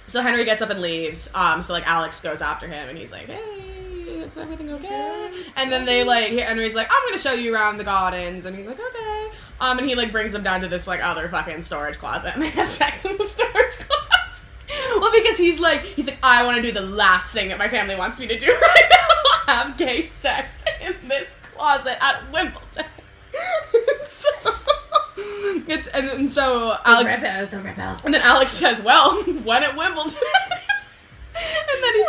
So Henry gets up and leaves. So, like, Alex goes after him, and he's like, hey, is everything okay? And then they, like, Henry's like, I'm gonna show you around the gardens, and he's like, okay. And he, like, brings them down to this, like, other fucking storage closet, and they have sex in the storage closet. Well, because he's like, I want to do the last thing that my family wants me to do right now. Have gay sex in this closet at Wimbledon. So And so The Alex, rebel. and then Alex says, "Well, when at Wimbledon." And then he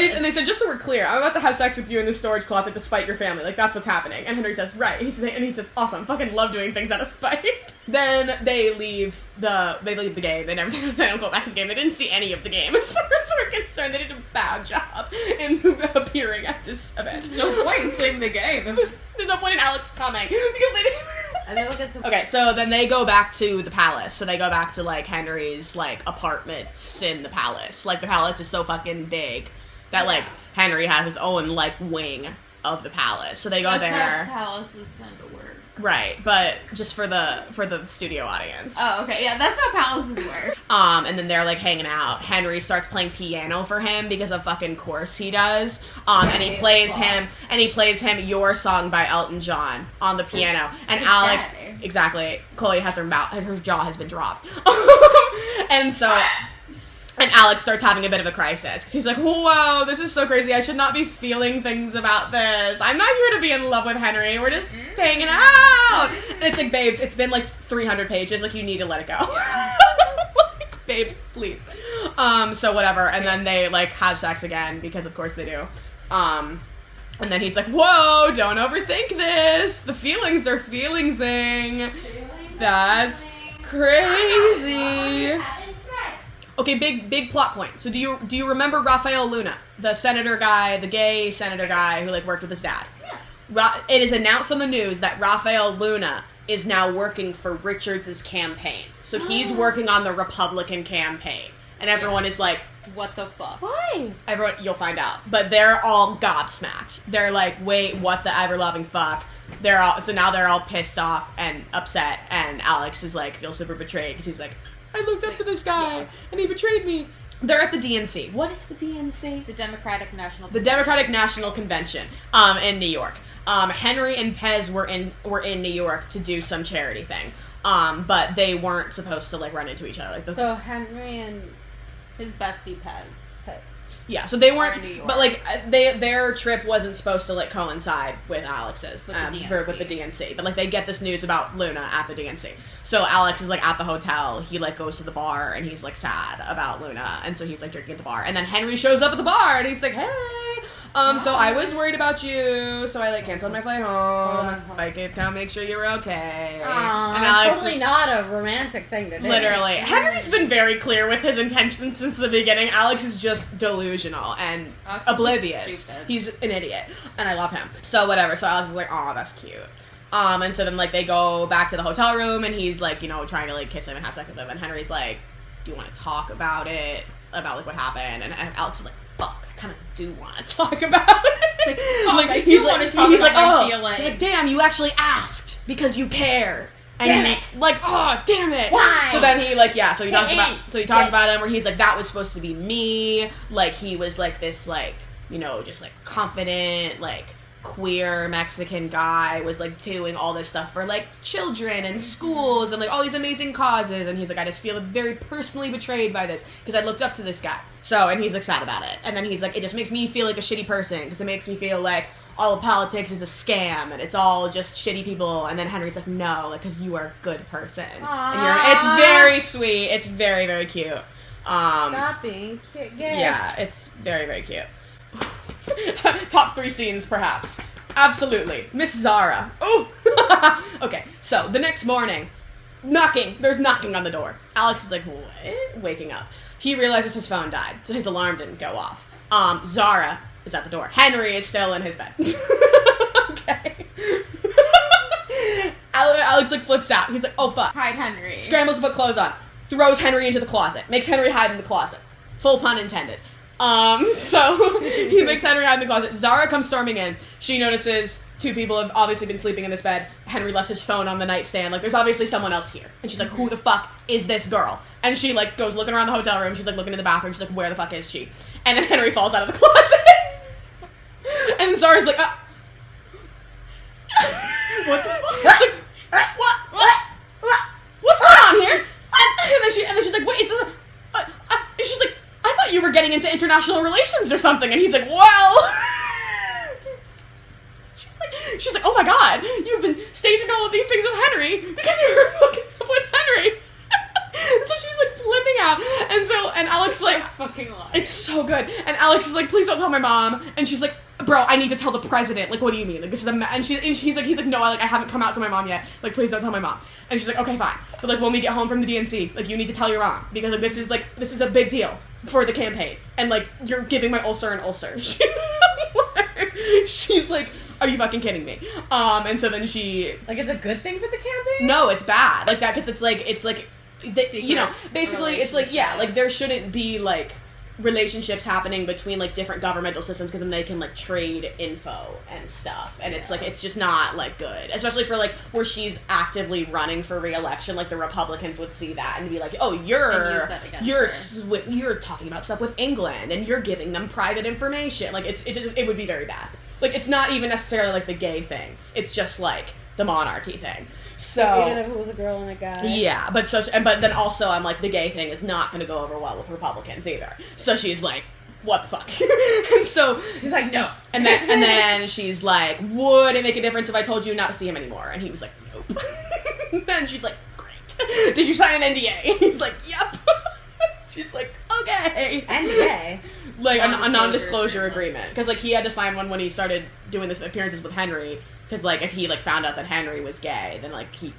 said, and they said, "Just so we're clear, I'm about to have sex with you in the storage closet to spite your family. Like, that's what's happening." And Henry says, "Right." He says, "Awesome, fucking love doing things out of spite." Then they leave the game. They don't go back to the game. They didn't see any of the game as far as we're concerned. They did a bad job in appearing at this event. There's no point in seeing the game. There's no point in Alex coming because they didn't. And then we'll get some. Okay, so then they go back to the palace. So they go back to, like, Henry's, like, apartments in the palace. Like, the palace is so fucking big that, like, Henry has his own, like, wing of the palace. So they go That's there. how palaces tend to work. Right, but just for the studio audience. Oh, okay, yeah, that's how palaces work. And then they're, like, hanging out. Henry starts playing piano for him because of fucking course he does. And he plays him Your Song by Elton John on the piano. And Who's Alex, that? exactly, Chloe has her jaw has been dropped. And so, and Alex starts having a bit of a crisis because he's like, "Whoa, this is so crazy. I should not be feeling things about this. I'm not here to be in love with Henry. We're just hanging out." And it's like, babes, it's been like 300 pages. Like, you need to let it go. Like, babes, please. So whatever. And then they, like, have sex again because of course they do. And then he's like, "Whoa, don't overthink this. The feelings are feelingsing. That's crazy." Okay, big plot point. So do you remember Rafael Luna, the senator guy, the gay senator guy who, like, worked with his dad? Yeah. It is announced on the news that Rafael Luna is now working for Richards' campaign. So he's working on the Republican campaign. And everyone is like, What the fuck? Why? everyone, you'll find out. But they're all gobsmacked. They're like, wait, what the ever-loving fuck? So now they're all pissed off and upset, and Alex is like, feels super betrayed because he's like, I looked up to this guy, and he betrayed me. They're at the DNC. What is the DNC? The Democratic National The Democratic National Convention, in New York. Henry and Pez were in New York to do some charity thing, but they weren't supposed to, like, run into each other. Like, So Henry and His bestie Pez. yeah, so they weren't, Or New York. but, like, their trip wasn't supposed to, like, coincide with Alex's, With the with the DNC, but, like, they get this news about Luna at the DNC. So Alex is, like, at the hotel, he, like, goes to the bar, and he's, like, sad about Luna, and so he's, like, drinking at the bar, and then Henry shows up at the bar, and he's like, hey, so I was worried about you, so I, like, canceled my flight home, I could come make sure you were okay. And Alex, totally not a romantic thing to do. literally. Henry's been very clear with his intentions since the beginning. Alex is just delusional and Alex is oblivious. stupid. He's an idiot. And I love him. So whatever. So Alex is like, oh, that's cute. And so then, like, they go back to the hotel room, and he's, like, you know, trying to, like, kiss him and have sex with him. And Henry's like, do you want to talk about it? About, like, what happened? And Alex is like, fuck, I kind of do want to talk about it. It's like, fuck, I do want to talk he's about like, my oh, feelings. he's like, damn, you actually asked because you care. And Damn he- it. Like, oh, damn it. Why? So then he, like, yeah, so he talks Get about him where he's like, that was supposed to be me. Like, he was, like, this, like, you know, just, like, confident, like, queer Mexican guy was, like, doing all this stuff for, like, children and schools and, like, all these amazing causes. And he's like, I just feel very personally betrayed by this because I looked up to this guy. So, and he's, like, sad about it. And then he's like, it just makes me feel like a shitty person because it makes me feel like all of politics is a scam and it's all just shitty people. And then Henry's like, no, like, because you are a good person. And it's very sweet. It's very, very cute. Stop being gay. Yeah, it's very, very cute. Top 3 scenes, perhaps. Absolutely. Miss Zara. Oh! Okay, so the next morning, there's knocking on the door. Alex is like, what? Waking up. He realizes his phone died, so his alarm didn't go off. Zara is at the door. Henry is still in his bed. Okay. Alex, like, flips out. He's like, oh, fuck. Hide Henry. Scrambles to put clothes on. Throws Henry into the closet. Makes Henry hide in the closet. Full pun intended. So he makes Henry hide in the closet. Zara comes storming in. She notices 2 people have obviously been sleeping in this bed. Henry left his phone on the nightstand. Like, there's obviously someone else here. And she's like, who the fuck is this girl? And she, like, goes looking around the hotel room. She's, like, looking in the bathroom. She's like, where the fuck is she? And then Henry falls out of the closet. And then Zara's like, what the fuck? She's like, what's going on here? And then she's like, wait, is this and she's like, I thought you were getting into international relations or something. And he's like, well. She's like, oh my god, you've been staging all of these things with Henry because you were hooking up with Henry. So she's like flipping out, and Alex is like, That's fucking lie. it's so good. And Alex is like, please don't tell my mom. And she's like, bro, I need to tell the president. Like, what do you mean? Like, this is and he's like, no, I haven't come out to my mom yet. Like, please don't tell my mom. And she's like, okay, fine. But like, when we get home from the DNC, like, you need to tell your mom because like, this is a big deal for the campaign. And like, you're giving my ulcer an ulcer. She's like, are you fucking kidding me? And so then she, Like, it's a good thing for the campaign? no, it's bad. Like that, because it's like, you know, basically it's like, yeah, like there shouldn't be like relationships happening between like different governmental systems because then they can like trade info and stuff, and it's like, it's just not like good, especially for like where she's actively running for re-election. Like the Republicans would see that and be like, oh, And use that against her. you're talking about stuff with England and you're giving them private information. Like it would be very bad. Like it's not even necessarily like the gay thing, it's just like the monarchy thing. So even if it was a girl and a guy. yeah, but then also I'm like, the gay thing is not going to go over well with Republicans either. So she's like, what the fuck? And so She's like, no. and then she's like, would it make a difference if I told you not to see him anymore? And he was like, nope. Then she's like, great. Did you sign an NDA? And he's like, yep. She's like, okay. NDA. Like a Non-disclosure non-disclosure agreement. agreement, because like he had to sign one when he started doing this appearances with Henry, because like if he like found out that Henry was gay, then like he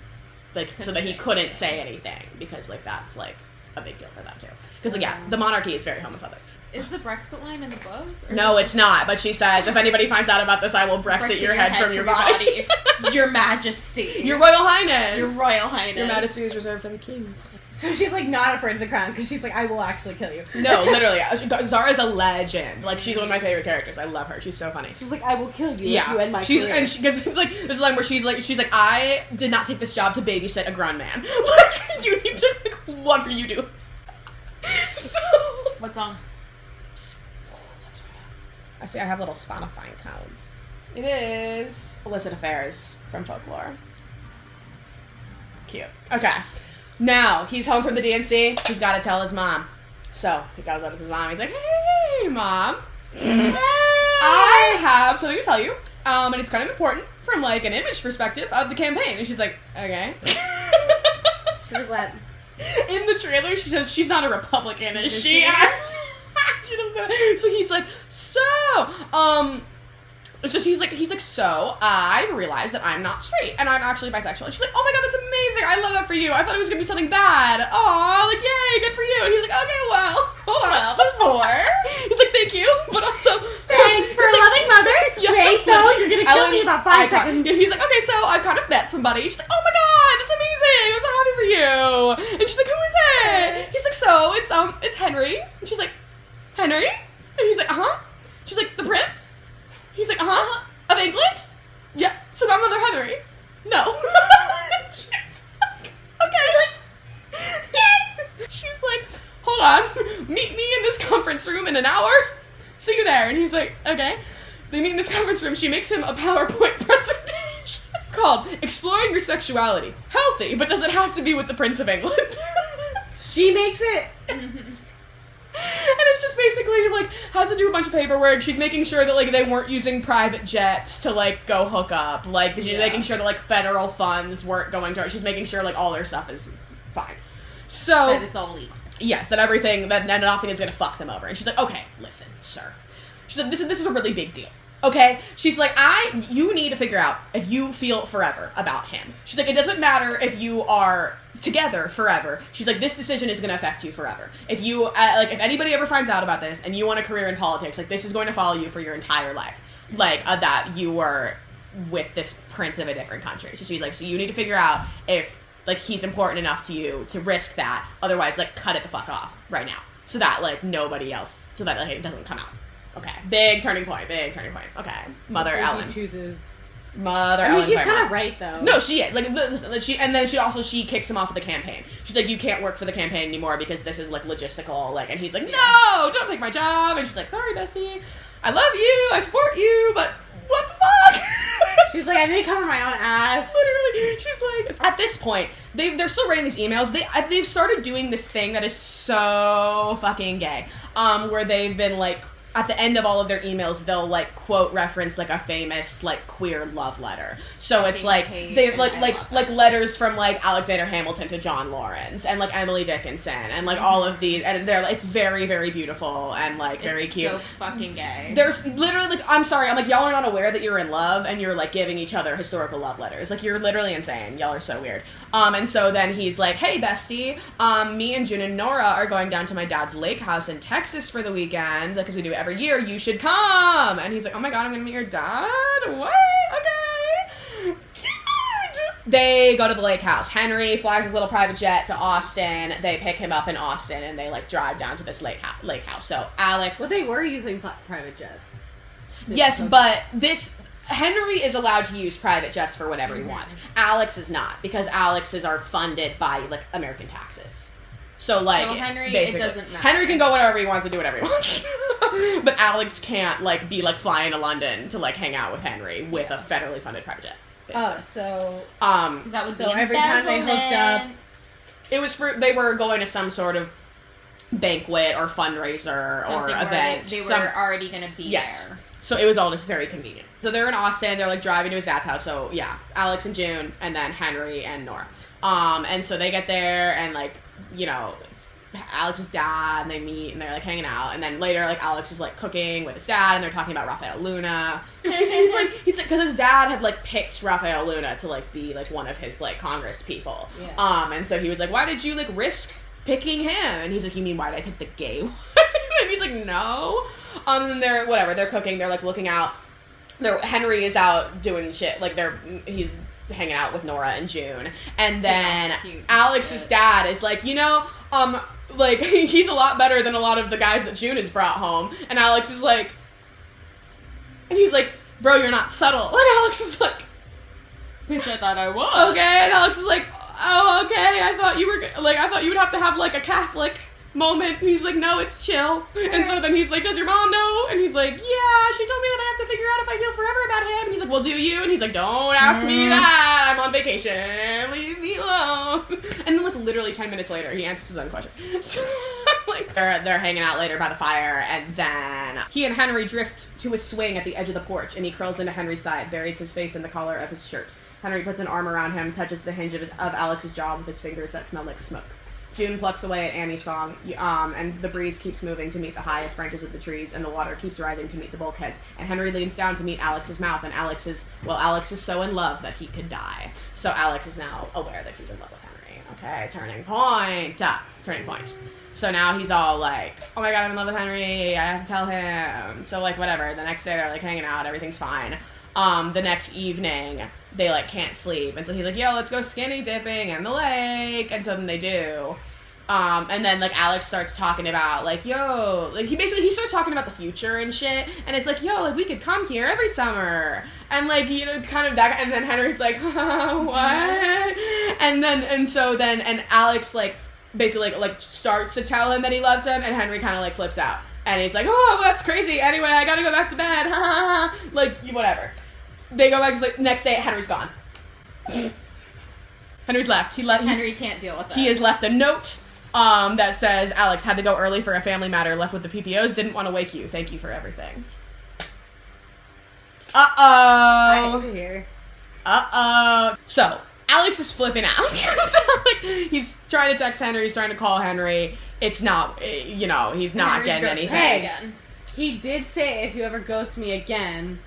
like so that he couldn't say anything, because like that's like a big deal for them too, because like yeah, the monarchy is very homophobic. Is the Brexit line in the book? Or No, is it it's not, but she says, if anybody finds out about this, I will Brexit your head from your body. Your Majesty. Your Royal Highness. Your Royal Highness. Your Majesty is reserved for the king. So she's like not afraid of the crown because she's like, I will actually kill you. No, literally. Zara's a legend. Like, she's one of my favorite characters. I love her. She's so funny. She's like, I will kill you Yeah. if you end my she's career. and because it's like there's a line where she's like, I did not take this job to babysit a grown man. Like, you need to, like, what are you doing? So What song? let's find out. I see I have little Spotify counts. It is Illicit Affairs from Folklore. Cute. Okay. Now, he's home from the DNC. He's got to tell his mom. So, he goes up to his mom. He's like, hey, Mom. I have something to tell you. And it's kind of important from, like, an image perspective of the campaign. And she's like, okay. She's like, what? In the trailer, she says she's not a Republican, is she? She doesn't. So he's like, so he's like, so I've realized that I'm not straight and I'm actually bisexual. And she's like, oh my god, that's amazing. I love that for you. I thought it was gonna be something bad. Aw, like, yay, good for you. And he's like, okay, well, hold on. Well, there's more. He's like, thank you, but also Thanks for a he's like, loving mother. Yeah. Wait, though, you're gonna kill Ellen, me in about 5 icon. seconds. Yeah, he's like, okay, so I've kind of met somebody. She's like, oh my god, that's amazing. I'm so happy for you. And she's like, who is it? He's like, so it's Henry. And she's like, Henry? And he's like, uh-huh. She's like, the prince? He's like, uh-huh. Of England? Yeah. So not Mother Henry? No. She's like, okay. She's like, hold on. Meet me in this conference room in an hour. See you there. And he's like, okay. They meet in this conference room. She makes him a PowerPoint presentation called Exploring Your Sexuality. Healthy, but does it have to be with the Prince of England? She makes it. And it's just basically, like, has to do a bunch of paperwork. She's making sure that, like, they weren't using private jets to, like, go hook up. Like, she's making sure that, like, federal funds weren't going to her. She's making sure, like, all their stuff is fine. So, That it's all legal. yes, that nothing is going to fuck them over. And she's like, okay, listen, sir. She's like, this is a really big deal. Okay? She's like, you need to figure out if you feel forever about him. She's like, it doesn't matter if you are together forever. She's like, this decision is going to affect you forever. If you, if anybody ever finds out about this and you want a career in politics, like, this is going to follow you for your entire life. Like, that you were with this prince of a different country. So she's like, so you need to figure out if, like, he's important enough to you to risk that. Otherwise, like, cut it the fuck off right now. So that, like, nobody else, so that, like, it doesn't come out. Okay. Big turning point. Okay. Mother Ellen. He chooses. Mother I mean, Ellen. she's kind of right though. No, she is. Like, and then she kicks him off of the campaign. She's like, you can't work for the campaign anymore because this is, like, logistical. Like, and he's like, no, don't take my job. And she's like, sorry, bestie. I love you. I support you, but what the fuck? She's like, I need to cover my own ass. Literally, she's like, at this point, they're still writing these emails. They've started doing this thing that is so fucking gay, where they've been, like, at the end of all of their emails, they'll like quote reference like a famous like queer love letter. So it's like they like letters from like Alexander Hamilton to John Lawrence and like Emily Dickinson and like all of these, and they're it's very, very beautiful and like very cute. So fucking gay. There's literally like, I'm sorry, I'm like, y'all are not aware that you're in love and you're like giving each other historical love letters. Like, you're literally insane. Y'all are so weird. And so then he's like, hey bestie, me and June and Nora are going down to my dad's lake house in Texas for the weekend because we do it every year. You should come. And he's like, oh my god, I'm gonna meet your dad? What? Okay. Cute. They go to the lake house. Henry flies his little private jet to Austin. They pick him up in Austin and they like drive down to this lake house. So Alex... Well, they were using private jets. Yes, but Henry is allowed to use private jets for whatever he wants. Alex is not, because Alex's are funded by like American taxes. So like, so Henry, basically, it doesn't matter. Henry can go wherever he wants and do whatever he wants. But Alex can't like be like flying to London to like hang out with Henry with a federally funded private jet. Basically. Oh, so because that would so be every time they hooked up, it was they were going to some sort of banquet or fundraiser something or event. They were already going to be there. So it was all just very convenient. So they're in Austin, they're like driving to his dad's house. So yeah, Alex and June, and then Henry and Nora. And so they get there and like, you know, it's Alex's dad, and they meet and they're like hanging out. And then later, like Alex is like cooking with his dad and they're talking about Raphael Luna. he's like, because his dad had like picked Raphael Luna to like be like one of his like Congress people. Yeah. And so he was like, why did you like risk picking him? And he's like, you mean why did I pick the gay one? And he's like, no. And then they're cooking, they're like looking out. Henry is out doing shit, like he's hanging out with Nora and June. And then Alex's dad is like, you know, like he's a lot better than a lot of the guys that June has brought home. And Alex is like, and he's like, bro, you're not subtle. And Alex is like, bitch, I thought I was. Okay. And Alex is like, oh, okay, I thought you would have to have like a Catholic moment. And he's like, no, it's chill. And so then he's like, does your mom know? And he's like, yeah, she told me that I have to figure out if I feel forever about him. And he's like, well, do you? And he's like, don't ask me that, I'm on vacation, leave me alone. And then like literally 10 minutes later he answers his own question. So like they're hanging out later by the fire, and then he and Henry drift to a swing at the edge of the porch, and he curls into Henry's side, buries his face in the collar of his shirt. Henry puts an arm around him, touches the hinge of Alex's jaw with his fingers that smell like smoke. June plucks away at Annie's song, and the breeze keeps moving to meet the highest branches of the trees, and the water keeps rising to meet the bulkheads. And Henry leans down to meet Alex's mouth, and Alex is so in love that he could die. So Alex is now aware that he's in love with Henry. Okay, turning point. So now he's all like, oh my god, I'm in love with Henry, I have to tell him. So like, whatever, the next day they're like hanging out, everything's fine. The next evening, they like can't sleep, and so he's like, yo, let's go skinny dipping in the lake. And so then they do. And then like Alex starts talking about like, yo, like he starts talking about the future and shit, and it's like, yo, like we could come here every summer, and like, you know, kind of that. And then Henry's like, what? And Alex like basically like starts to tell him that he loves him, and Henry kind of like flips out, and he's like, oh, that's crazy, anyway, I gotta go back to bed. Like, whatever. They go back to sleep. Next day, Henry's gone. Henry's left. Henry can't deal with that. He has left a note that says, Alex had to go early for a family matter, left with the PPOs, didn't want to wake you. Thank you for everything. I hate it here. So, Alex is flipping out. So, like, he's trying to text Henry, he's trying to call Henry. It's not, you know, he's not getting anything. Hey, he did say, if you ever ghost me again...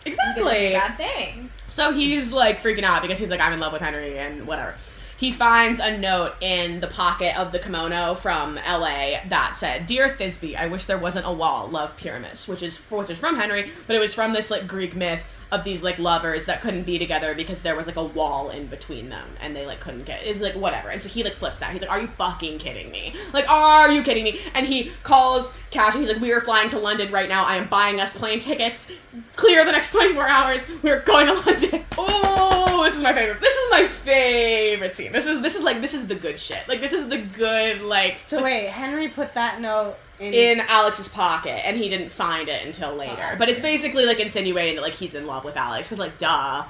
Exactly. Bad things. So he's like freaking out because he's like, I'm in love with Henry and whatever. He finds a note in the pocket of the kimono from LA that said, Dear Thisbe, I wish there wasn't a wall, love Pyramus, which is from Henry, but it was from this like Greek myth of these like lovers that couldn't be together because there was like a wall in between them and they like couldn't get, it was like whatever. And so he like flips out. He's like, are you fucking kidding me? Like, are you kidding me? And he calls Cash and he's like, we are flying to London right now. I am buying us plane tickets. Clear the next 24 hours. We're going to London. Oh, this is my favorite. This is my favorite scene. This is the good shit. Like, this is the good, like... So wait, Henry put that note in Alex's pocket, and he didn't find it until later. Oh, but it's basically, like, insinuating that, like, he's in love with Alex, because, like, duh.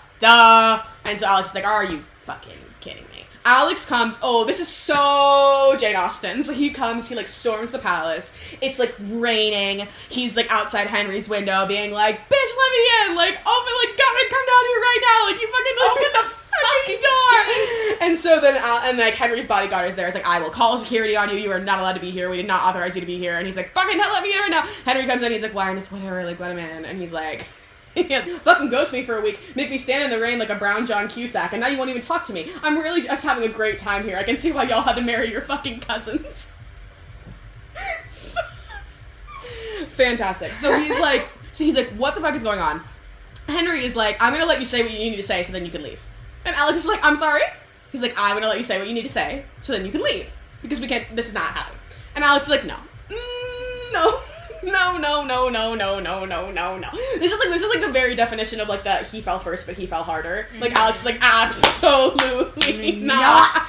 And so Alex is like, are you fucking kidding me? Alex comes, this is so Jane Austen. So he comes, he like storms the palace. It's like raining. He's like outside Henry's window being like, bitch, let me in. Like, come down here right now. Like, you fucking open the fucking door. And so then, and like Henry's bodyguard is there. It's like, I will call security on you. You are not allowed to be here. We did not authorize you to be here. And he's like, fucking hell, let me in right now. Henry comes in. He's like, why? And it's whatever. Like, let him in. And he's like, yes, fucking ghost me for a week, make me stand in the rain like a brown John Cusack, and now you won't even talk to me. I'm really just having a great time here. I can see why y'all had to marry your fucking cousins. Fantastic. So he's like, what the fuck is going on? Henry is like, I'm gonna let you say what you need to say so then you can leave. And Alex is like, I'm sorry? He's like, I'm gonna let you say what you need to say so then you can leave. Because this is not happening. And Alex is like, no. No. This is like the very definition of like the he fell first but he fell harder. Like Alex is like, absolutely not.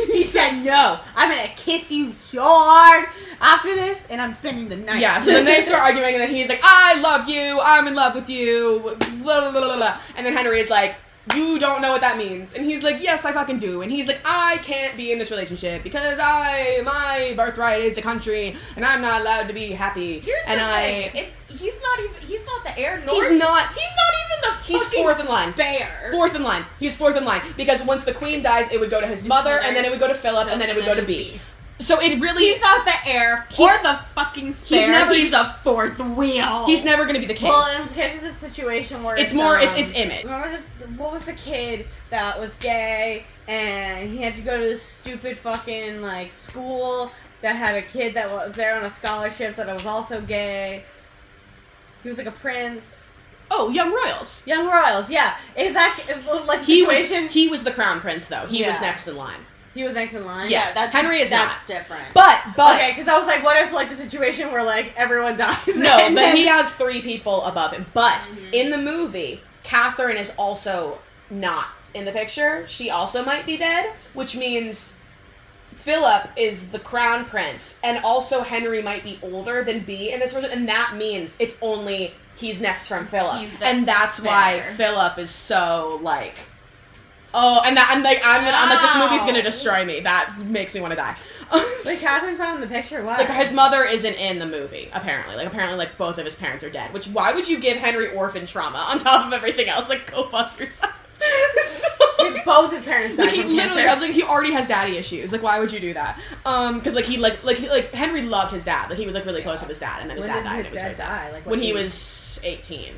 He said no. I'm gonna kiss you so hard after this, and I'm spending the night. Yeah. So then they start arguing, and then he's like, I love you. I'm in love with you. Blah, blah, blah, blah. And then Henry is like, you don't know what that means. And he's like, yes, I fucking do. And he's like, I can't be in this relationship because my birthright is a country and I'm not allowed to be happy. Here's and the thing. He's not the heir, nor he's not even the he's fucking fourth in line. spare. Fourth in line. He's fourth in line. Because once the queen dies, it would go to his mother, and then it would go to Philip, and then it would go to B. So it really... He's not the heir or the fucking spare. He's a fourth wheel. He's never going to be the king. Well, and here's the situation where it's more, it's image. Remember this, what was the kid that was gay, and he had to go to this stupid fucking, like, school that had a kid that was there on a scholarship that was also gay. He was like a prince. Oh, Young Royals. Young Royals, yeah. Exactly. Like, situation. He was the crown prince, though. He was next in line. He was next in line? Yes, Yeah, Henry is that's not. different. But... Okay, because I was like, what if, like, the situation where, like, everyone dies? No, but he has 3 people above him. But in the movie, Catherine is also not in the picture. She also might be dead, which means Philip is the crown prince, and also Henry might be older than B in this version, and that means it's only he's next from Philip. And that's why Philip is so, like... Oh, I'm like, this movie's gonna destroy me. That makes me want to die. Like, Catherine's not in the picture, what? Like, his mother isn't in the movie, apparently. Like, both of his parents are dead. Which, why would you give Henry orphan trauma on top of everything else? Like, go fuck yourself. It's both his parents died from cancer. Like, he already has daddy issues. Like, why would you do that? Because, like, Henry loved his dad. Like, he was, like, really close with his dad, and then his dad died, and it was very sad. Like, when he was 18.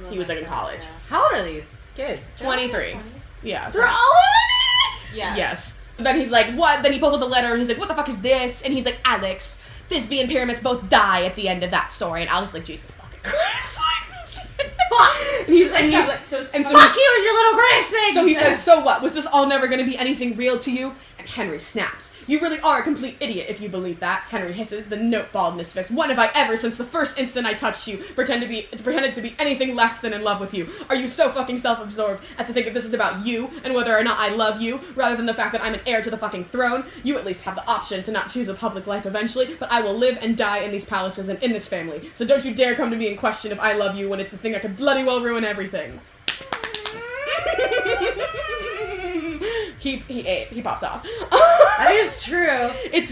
He was, like, in college. Yeah. How old are these kids? 23. Yeah. They're all in it? Yeah. Yes. Then he's like, what? Then he pulls out the letter and he's like, what the fuck is this? And he's like, Alex, Thisbe and Pyramus both die at the end of that story. And Alex is like, Jesus fucking Christ. And he's like, and so fuck you and your little British thing. So he says, so what? Was this all never going to be anything real to you? And Henry snaps. You really are a complete idiot if you believe that. Henry hisses, the note balled in his fist. When have I ever, since the first instant I touched you, pretended to be anything less than in love with you? Are you so fucking self-absorbed as to think that this is about you and whether or not I love you, rather than the fact that I'm an heir to the fucking throne? You at least have the option to not choose a public life eventually, but I will live and die in these palaces and in this family. So don't you dare come to me and question if I love you when it's the thing that could bloody well ruin everything. He popped off. That is true. It's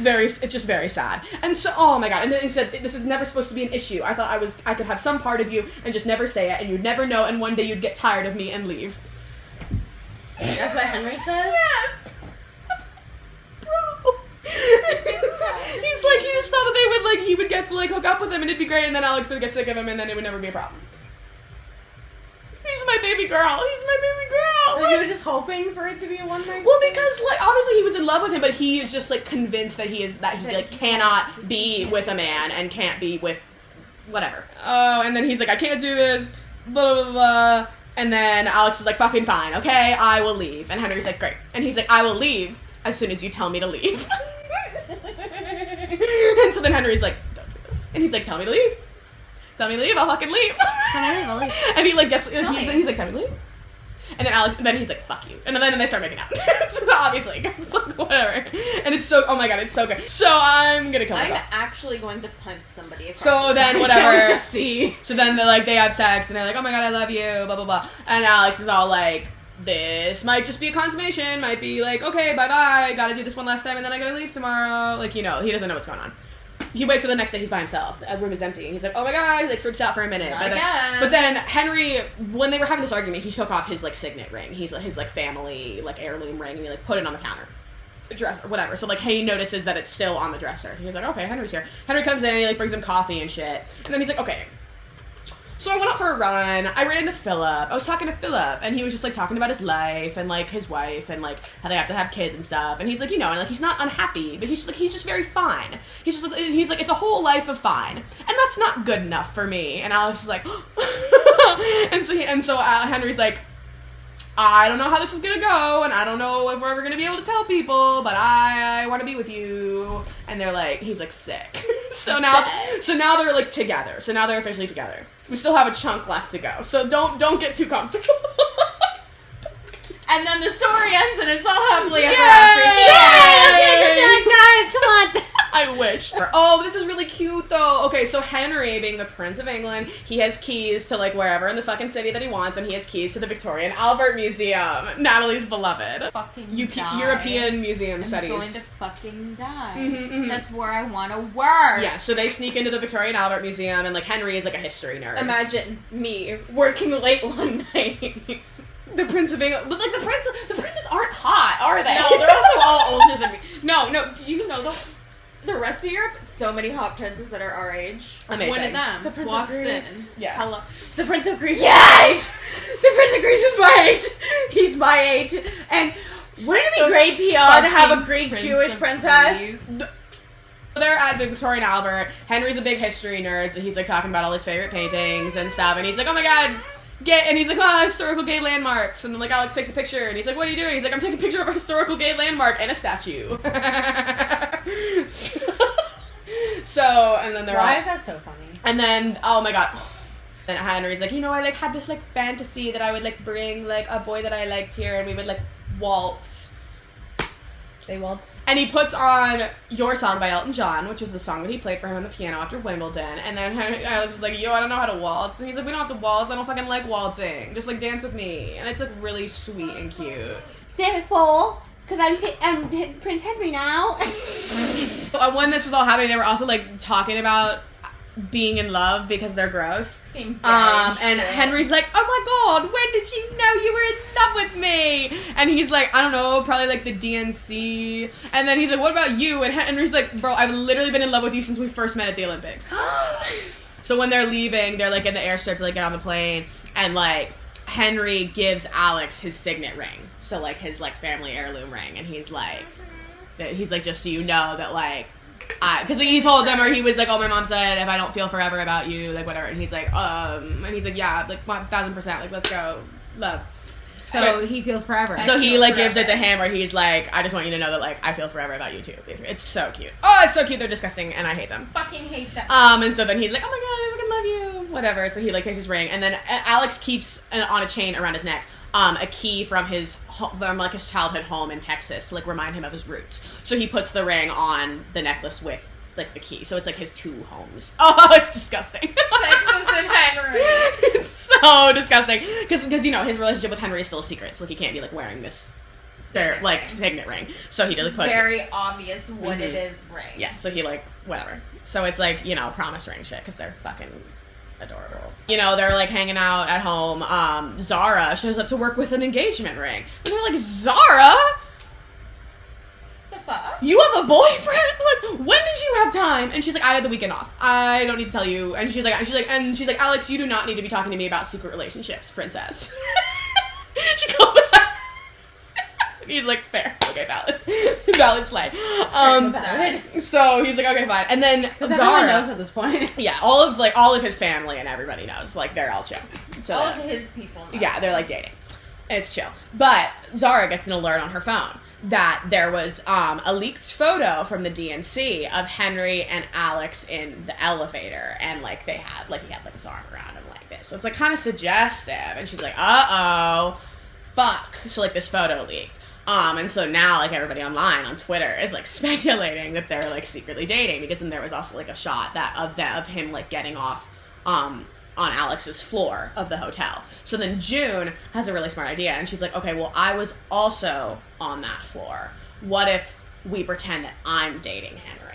just very sad. And so, oh my god. And then he said, this is never supposed to be an issue. I thought I could have some part of you and just never say it, and you'd never know, and one day you'd get tired of me and leave. That's what Henry says? Yes. Bro. He's like, he just thought that they would, like, he would get to, like, hook up with him and it'd be great, and then Alex would get sick of him, and then it would never be a problem. He's my baby girl. So you were just hoping for it to be a one-night? Well, because, like, obviously he was in love with him, but he is just, like, convinced that he cannot be with a man and can't be with whatever. Oh, and then he's like, I can't do this, blah, blah, blah, blah. And then Alex is like, fucking fine, okay, I will leave. And Henry's like, great. And he's like, I will leave as soon as you tell me to leave. And so then Henry's like, don't do this. And he's like, tell me to leave. Tell me to leave, I'll fucking leave. I'll leave. And he, like, he's like, tell me to leave. And then he's like, fuck you. And then they start making out. So obviously, it's like, whatever. And it's so, oh my god, it's so good. So I'm gonna kill myself. I'm actually going to punch somebody across So the then, room. whatever. See. So then, they have sex, and they're like, oh my god, I love you, blah, blah, blah. And Alex is all like, this might just be a consummation, might be like, okay, bye-bye, gotta do this one last time and then I gotta leave tomorrow. Like, you know, he doesn't know what's going on. He waits till the next day, he's by himself. The room is empty. And he's like, oh my god, he like freaks out for a minute. But then Henry, when they were having this argument, he took off his like signet ring. His like family like heirloom ring, and he like put it on the counter. Dresser, whatever. So like he notices that it's still on the dresser. He's like, okay, Henry's here. Henry comes in, he like brings him coffee and shit. And then he's like, okay. So I went out for a run, I ran into Philip, I was talking to Philip, and he was just, like, talking about his life, and, like, his wife, and, like, how they have to have kids and stuff, and he's like, you know, and, like, he's not unhappy, but he's just very fine. He's like, it's a whole life of fine, and that's not good enough for me, and Alex is like, and so Henry's like, I don't know how this is gonna go, and I don't know if we're ever gonna be able to tell people, but I want to be with you. And they're like, he's like, sick. So now they're like together. So now they're officially together. We still have a chunk left to go. So don't get too comfortable. And then the story ends and it's all happily ever Yay! after. Yay! Okay, guys, come on. I wish. Oh, this is really cute though. Okay, so Henry, being the Prince of England, he has keys to like wherever in the fucking city that he wants, and he has keys to the Victoria and Albert Museum, Natalie's beloved European museum studies. I'm going to fucking die. Mm-hmm. That's where I want to work. Yeah, so they sneak into the Victoria and Albert Museum, and like Henry is like a history nerd. Imagine me working late one night. The Prince of England, like the princes aren't hot, are they? No, they're also all older than me. No, do you know the rest of Europe? So many hot princes that are our age. Amazing. One of them The Prince walks of Greece. in. Yes. Hello. The Prince of Greece. Yes! The Prince of Greece is my age. He's my age. And wouldn't it be great PR to have a Greek Jewish princess? They're at Victoria and Albert. Henry's a big history nerd, so he's like talking about all his favorite paintings and stuff, and he's like, oh my god, and he's like, historical gay landmarks, and then like Alex takes a picture, and he's like, what are you doing? He's like, I'm taking a picture of a historical gay landmark and a statue. so and then they're Why all, is that so funny? and then, oh my god, and Henry's like, you know, I like had this like fantasy that I would like bring like a boy that I liked here, and we would like waltz. They waltz. And he puts on Your Song by Elton John, which was the song that he played for him on the piano after Wimbledon. And then Alex is like, yo, I don't know how to waltz. And he's like, we don't have to waltz. I don't fucking like waltzing. Just, like, dance with me. And it's, like, really sweet and cute. Therefore, because I'm Prince Henry now. When this was all happening, they were also, like, talking about being in love because they're gross. And Henry's like, oh my god, when did you know you were in love with me? And he's like, I don't know, probably like the DNC. And then he's like, what about you? And Henry's like, bro, I've literally been in love with you since we first met at the Olympics. So when they're leaving, they're like in the airstrip to like get on the plane, and like Henry gives Alex his signet ring, so like his like family heirloom ring, and he's like just so you know that like, because he told them, or he was like, oh, my mom said if I don't feel forever about you, like whatever, and he's like yeah, like 1000%, like let's go, love. So he feels forever. So he like gives it to him, where he's like, I just want you to know that like I feel forever about you too. Basically, it's so cute. Oh, it's so cute. They're disgusting, and I hate them. Fucking hate them. And so then he's like, oh my god, I fucking love you, whatever. So he like takes his ring, and then Alex keeps on a chain around his neck a key from his childhood home in Texas to like remind him of his roots. So he puts the ring on the necklace with like the key, so it's like his two homes. Oh, it's disgusting. Texas and Henry. It's so disgusting because you know his relationship with Henry is still a secret, so like he can't be like wearing this signet ring. So he like puts very obvious what it is ring. Yeah, so he like whatever. So it's like, you know, promise ring shit because they're fucking adorable. You know, they're like hanging out at home. Zara shows up to work with an engagement ring, and they're like, Zara, the fuck? you have a boyfriend? Like, when did you have time? And she's like, I had the weekend off. I don't need to tell you. And she's like, Alex, you do not need to be talking to me about secret relationships, princess. She calls him. He's like, fair, okay, valid slay. So he's like, okay, fine. And then Zara knows at this point. Yeah, all of his family and everybody knows. Like, they're all chill. So all of his people know. Yeah, they're like dating. It's chill. But Zara gets an alert on her phone that there was a leaked photo from the DNC of Henry and Alex in the elevator, and like he had like his arm around him like this. So it's like kind of suggestive, and she's like, uh-oh, fuck. So like this photo leaked. And so now, like, everybody online on Twitter is, like, speculating that they're, like, secretly dating, because then there was also, like, a shot of him, like, getting off, on on Alex's floor of the hotel. So then June has a really smart idea, and she's like, okay, well, I was also on that floor. What if we pretend that I'm dating Henry?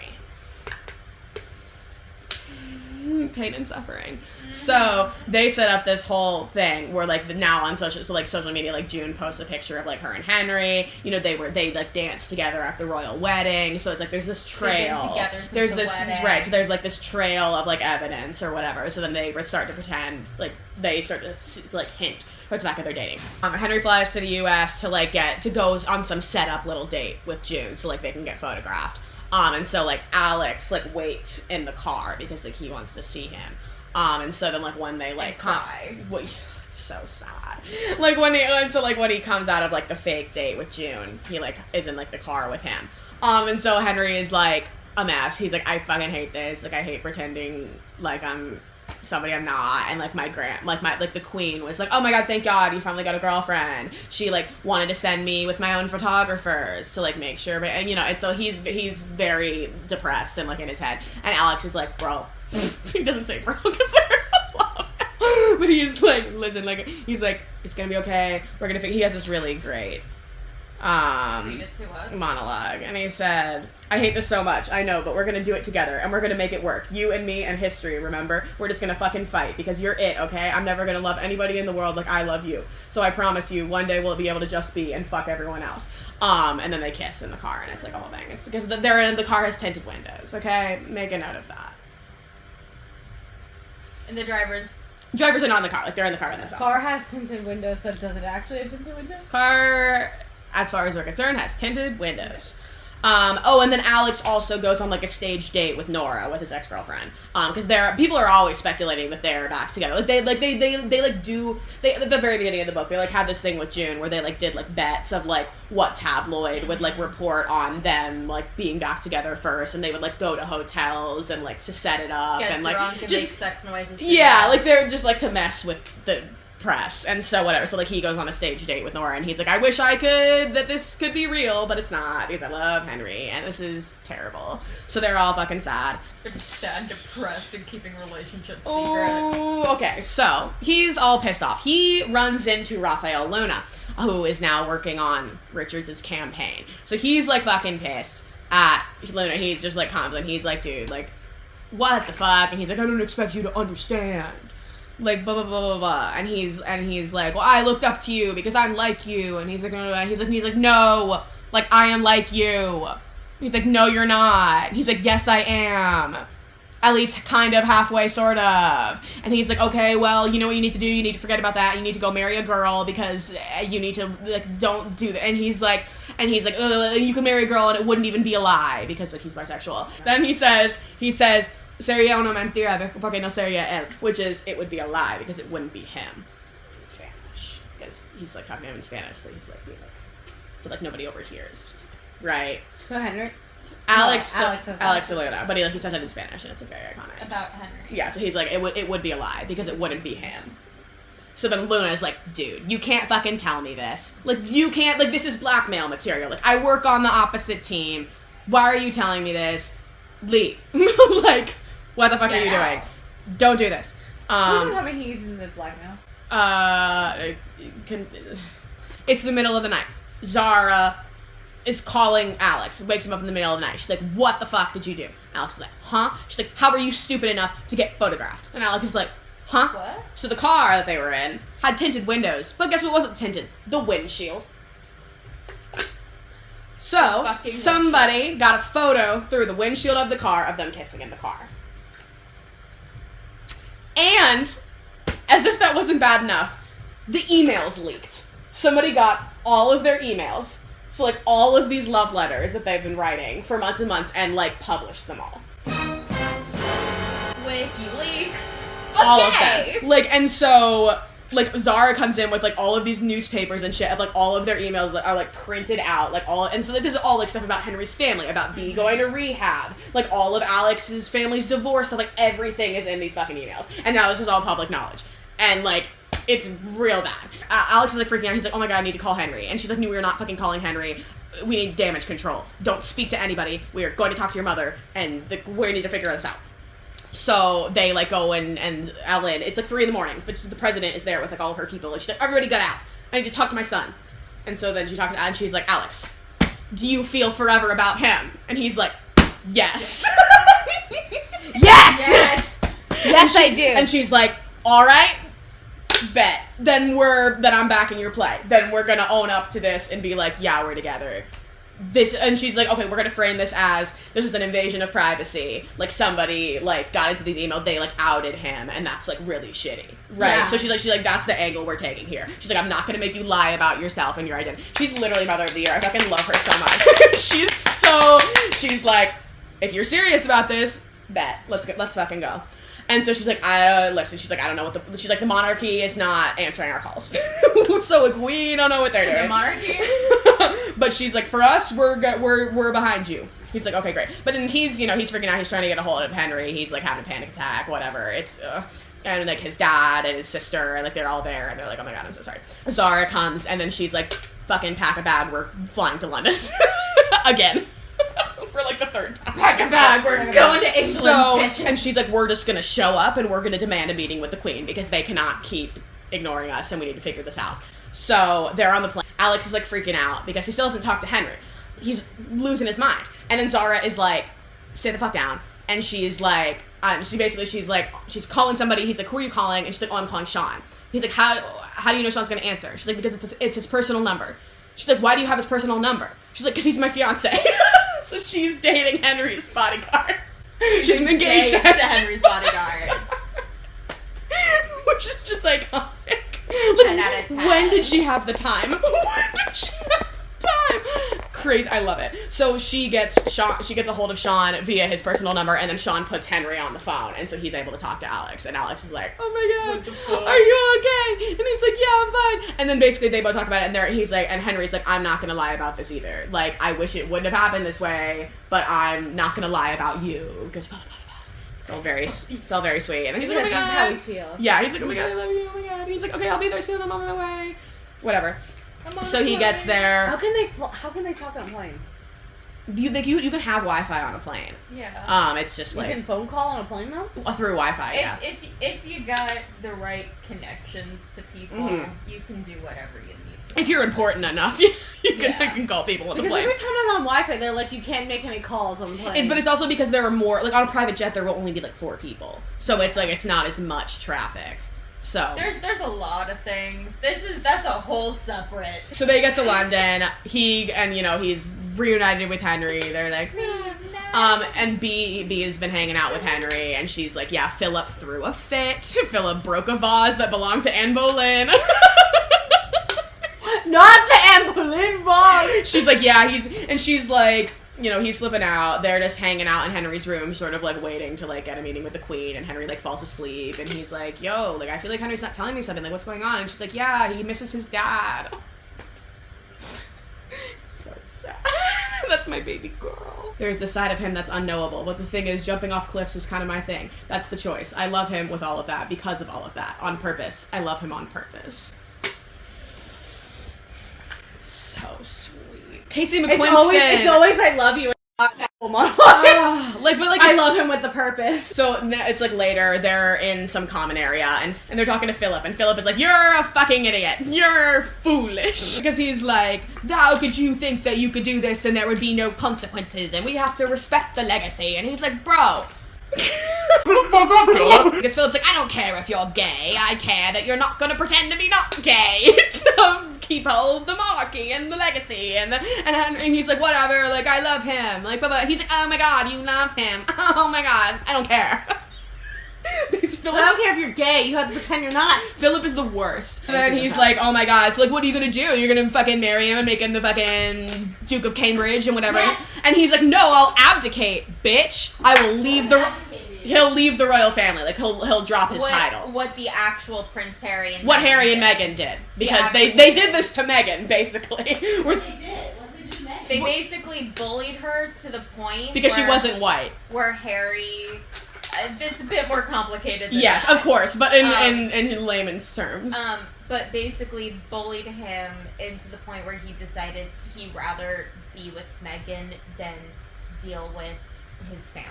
Pain and suffering. So they set up this whole thing where like now on social media, like June posts a picture of like her and Henry. You know, they like danced together at the royal wedding. So it's like there's this trail. They've been together since there's the this wedding. right. So there's like this trail of like evidence or whatever. So then they start to pretend like they start to like hint towards the fact that they're dating. Henry flies to the U.S. to like go on some setup little date with June so like they can get photographed. And so, like, Alex, like, waits in the car because, like, he wants to see him. And so then, like, when they, like, cry. It's so sad. Like, when he comes out of, like, the fake date with June, he, like, is in, like, the car with him. And so Henry is, like, a mess. He's like, I fucking hate this. Like, I hate pretending like I'm somebody I'm not. And like the queen was like, oh my god, thank god you finally got a girlfriend. She like wanted to send me with my own photographers to like make sure, and you know, and so he's very depressed and like in his head, and Alex is like, bro. He doesn't say bro because they're love, but he's like, listen, like he's like, it's gonna be okay, we're gonna he has this really great read it to us. monologue, and he said, I hate this so much, I know, but we're gonna do it together and we're gonna make it work, you and me and history, remember? We're just gonna fucking fight because you're it, okay? I'm never gonna love anybody in the world like I love you, so I promise you one day we'll be able to just be and fuck everyone else. And then they kiss in the car, and it's like a whole thing. It's because the car has tinted windows, okay? Make a note of that. And the drivers are not in the car, like they're in the car with The themselves. car has tinted windows, but does it actually have tinted windows? Car, as far as we're concerned, has tinted windows. And then Alex also goes on like a stage date with Nora, with his ex-girlfriend, because people are always speculating that they're back together. Like they at the very beginning of the book, they like had this thing with June where they like did like bets of like what tabloid would like report on them like being back together first, and they would like go to hotels and like to set it up get and like drunk and just make sex noises. yeah, like they're just like to mess with the press, and so whatever. So like he goes on a stage date with Nora, and he's like, I wish that this could be real, but it's not because I love Henry, and this is terrible. So they're all fucking sad. They're just sad, depressed, and keeping relationships secret. Oh, okay. So he's all pissed off. He runs into Rafael Luna, who is now working on Richards' campaign. So he's like fucking pissed at Luna. He's just like confident. He's like, dude, like, what the fuck? And he's like, I don't expect you to understand. Like blah blah blah blah blah, and he's like, well, I looked up to you because I'm like you, and he's like, no, like I am like you. He's like, no, you're not. He's like, yes, I am. At least kind of halfway, sort of. And he's like, okay, well, you know what you need to do? You need to forget about that. You need to go marry a girl because you need to like don't do that. And he's like, you can marry a girl and it wouldn't even be a lie because like he's bisexual. Then he says. Sería una mentira porque no sería él, which is it would be a lie because it wouldn't be him in Spanish because he's like talking to him in Spanish, so he's like being like, so like nobody overhears, right? So Henry? Alex says Luna, but he says it in Spanish and it's very iconic. About Henry. Yeah, so he's like it would be a lie because it wouldn't be him. So then Luna's like, dude, you can't fucking tell me this. Like you can't, like this is blackmail material. Like I work on the opposite team. Why are you telling me this? Leave. Like, what the fuck are you doing? Don't do this. Who's the time he uses it blackmail? It's the middle of the night. Zara is calling Alex. Wakes him up in the middle of the night. She's like, what the fuck did you do? Alex is like, huh? She's like, how were you stupid enough to get photographed? And Alex is like, huh? What? So the car that they were in had tinted windows. But guess what wasn't tinted? The windshield. So, somebody got a photo through the windshield of the car of them kissing in the car. And, as if that wasn't bad enough, the emails leaked. Somebody got all of their emails, so like all of these love letters that they've been writing for months and months, and like published them all. WikiLeaks. All of them. Like, and so... like Zara comes in with like all of these newspapers and shit of like all of their emails that are like printed out, like all, and so like this is all like stuff about Henry's family, about B going to rehab, like all of Alex's family's divorce, so like everything is in these fucking emails, and now this is all public knowledge, and like it's real bad. Alex is like freaking out. He's like, oh my god, I need to call Henry, and she's like, no, we're not fucking calling Henry. We need damage control. Don't speak to anybody. We are going to talk to your mother, and we need to figure this out. So they like go and Ellen, it's like 3 a.m, but the president is there with like all of her people, and she's like, everybody get out. I need to talk to my son. And so then she talks to and she's like, Alex, do you feel forever about him? And he's like, yes. Yes! Yes, I do. And she's like, all right, bet. Then I'm backing your play. Then we're gonna own up to this and be like, yeah, we're together. And she's like, okay, we're gonna frame this as this was an invasion of privacy. Like somebody like got into these emails, they like outed him, and that's like really shitty, right? Yeah. So she's like, that's the angle we're taking here. She's like, I'm not gonna make you lie about yourself and your identity. She's literally Mother of the Year. I fucking love her so much. She's like, if you're serious about this, bet. Let's fucking go. And so she's like, listen, she's like, I don't know she's like, the monarchy is not answering our calls. So like, we don't know what they're doing. The monarchy? But she's like, for us, we're behind you. He's like, okay, great. But then he's freaking out. He's trying to get a hold of Henry. He's like having a panic attack, whatever. It's, and like his dad and his sister, like they're all there, and they're like, oh my God, I'm so sorry. Zara comes, and then she's like, fucking pack a bag, we're flying to London. Again. For like the 3rd time. Pack a bag, we're going to England, and she's like, we're just gonna show up and we're gonna demand a meeting with the Queen because they cannot keep ignoring us and we need to figure this out. So they're on the plane. Alex is like freaking out because he still hasn't talked to Henry. He's losing his mind. And then Zara is like, stay the fuck down. And she's like, she's calling somebody. He's like, who are you calling? And she's like, oh, I'm calling Sean. He's like, how do you know Sean's gonna answer? She's like, because it's his personal number. She's like, why do you have his personal number? She's like, because he's my fiance. So she's dating Henry's bodyguard. She's engaged to Henry's bodyguard. Which is just iconic. Like, 10 out of 10. When did she have the time? When did she have the time? Crazy. I love it. So she gets a hold of Sean via his personal number, and then Sean puts Henry on the phone, and so he's able to talk to Alex, and Alex is like, oh my God, What the fuck? are you okay? And he's like, yeah, I'm fine. And then basically they both talk about it, and he's like, and Henry's like, I'm not gonna lie about this either. Like, I wish it wouldn't have happened this way, but I'm not gonna lie about you, because it's all very sweet. And then he's like, oh my This God. is how we feel. Yeah, he's like, oh my God, I love you, oh my God. And he's like, okay, I'll be there soon, I'm on my way. Whatever. So he gets there. How can they talk on a plane? You can have Wi-Fi on a plane. Yeah. It's just You like can phone call on a plane though? through Wi-Fi. Yeah. If you got the right connections to people, Mhm. you can do whatever you need to. If you're important enough, you can call people on the Because plane. every time I'm on Wi-Fi, they're like, you can't make any calls on the plane. But it's also because there are more, like on a private jet, there will only be like 4 people, so it's like it's not as much traffic. So There's a lot of things. That's a whole separate. So they get to London. He's reunited with Henry. They're like, and B has been hanging out with Henry, and she's like, yeah, Philip threw a fit. Philip broke a vase that belonged to Anne Boleyn. not the Anne Boleyn vase. She's like, yeah, she's like, he's flipping out. They're just hanging out in Henry's room, sort of like waiting to like get a meeting with the Queen, and Henry like falls asleep, and he's like, yo, like I feel like Henry's not telling me something, like what's going on? And she's like, yeah, he misses his dad. It's so sad. That's my baby girl. There's the side of him that's unknowable, but the thing is, jumping off cliffs is kind of my thing. That's the choice. I love him with all of that, because of all of that, on purpose. I love him on purpose. It's so sweet. Casey McQuinston. It's always I love you. That whole monologue. I love him with the purpose. So it's like later, they're in some common area, and they're talking to Philip, and Philip is like, you're a fucking idiot. You're foolish. Because he's like, how could you think that you could do this and there would be no consequences, and we have to respect the legacy? And he's like, bro. Because Philip's like, I don't care if you're gay. I care that you're not gonna pretend to be not gay. To keep hold the monarchy and the legacy. And he's like, whatever. Like, I love him. Like, blah. He's like, oh my God, you love him. Oh my God, I don't care. I don't care if you're gay. You have to pretend you're not. Philip is the worst. And then he's like, oh my God. So like, what are you gonna do? You're gonna fucking marry him and make him the fucking Duke of Cambridge and whatever. Yes. And he's like, no, I'll abdicate, bitch. I will leave he'll leave the royal family. Like he'll drop his title. What the actual Prince Harry and what Meghan Harry and did. Meghan did. Because they did this to Meghan, basically. What did they do? What did they do to Meghan? They basically bullied her to the point Because she wasn't white. Where Harry... It's a bit more complicated than yes, that. of course, but in layman's terms. But basically bullied him into the point where he decided he'd rather be with Meghan than deal with his family.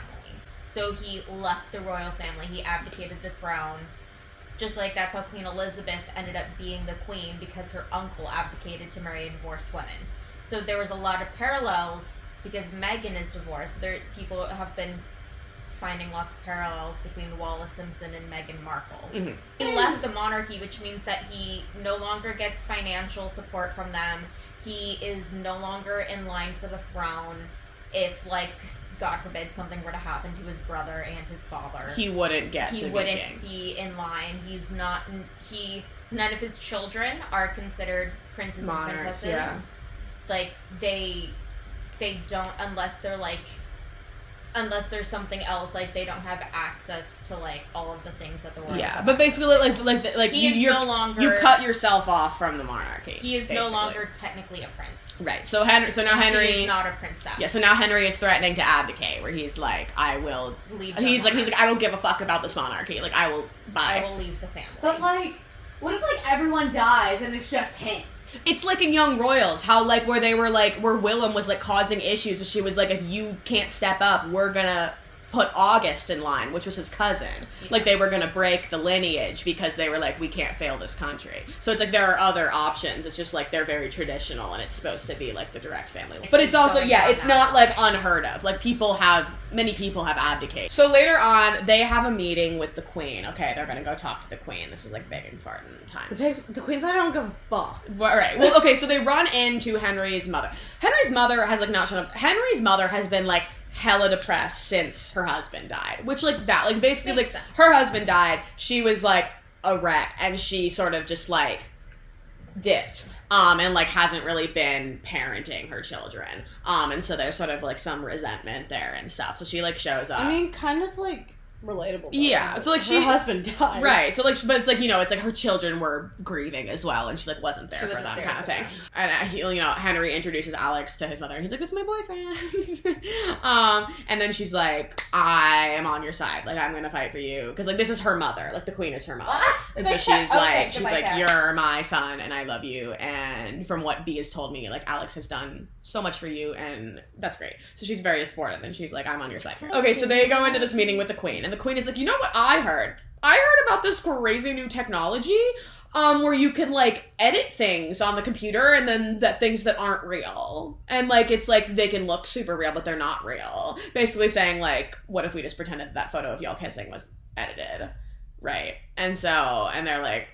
So he left the royal family. He abdicated the throne. Just like that's how Queen Elizabeth ended up being the queen, because her uncle abdicated to marry divorced women. So there was a lot of parallels because Meghan is divorced. People have been finding lots of parallels between Wallace Simpson and Meghan Markle. Mm-hmm. He left the monarchy, which means that he no longer gets financial support from them. He is no longer in line for the throne. If, like, God forbid, something were to happen to his brother and his father, he wouldn't get to he be wouldn't king. be in line. None of his children are considered princes Monarchs, and princesses. yeah. Like, they don't, unless there's something else, like, they don't have access to, like, all of the things that the royals have but basically, like he is no longer, you cut yourself off from the monarchy. He is basically. no longer technically a prince. Right. So now Henry is not a princess. Yeah. So now Henry is threatening to abdicate, where he's like, I will leave. He's like, I don't give a fuck about this monarchy. Like, I will. Bye. I will leave the family. But like, what if like everyone dies and it's just him? It's like in Young Royals, how like where they were like where Willem was like causing issues, and she was like, if you can't step up, we're gonna put August in line, which was his cousin. Yeah. Like they were gonna break the lineage because they were like, we can't fail this country. So it's like there are other options. It's just like they're very traditional, and it's supposed to be like the direct family. But it's also it's not like unheard of. Like many people have abdicated. So later on, they have a meeting with the Queen. Okay, they're gonna go talk to the Queen. This is like big important time. The Queen's like, I don't give a fuck. All right. Well, okay. So they run into Henry's mother. Henry's mother has like not shown up. Henry's mother has been like hella depressed since her husband died, which like that, like basically Makes like sense. her husband died, she was like a wreck, and she sort of just like dipped, and like hasn't really been parenting her children, and so there's sort of like some resentment there and stuff. So she like shows up. I mean, kind of like relatable. Though. Yeah, so like her husband died. Right, so like, but it's like, you know, it's like her children were grieving as well, and she like wasn't there for them, kind of thing. And Henry introduces Alex to his mother, and he's like, "This is my boyfriend." And then she's like, "I am on your side. Like, I'm gonna fight for you," because like this is her mother, like the Queen is her mother, and so she's like, "You're my son, and I love you." And from what B has told me, like Alex has done so much for you, and that's great. So she's very supportive, and she's like, "I'm on your side here." Okay, so they go into this meeting with the Queen, and the Queen is like, you know what I heard? I heard about this crazy new technology where you can like edit things on the computer, and then things that aren't real. And like it's like they can look super real, but they're not real. Basically saying like, what if we just pretended that photo of y'all kissing was edited? Right. And they're like,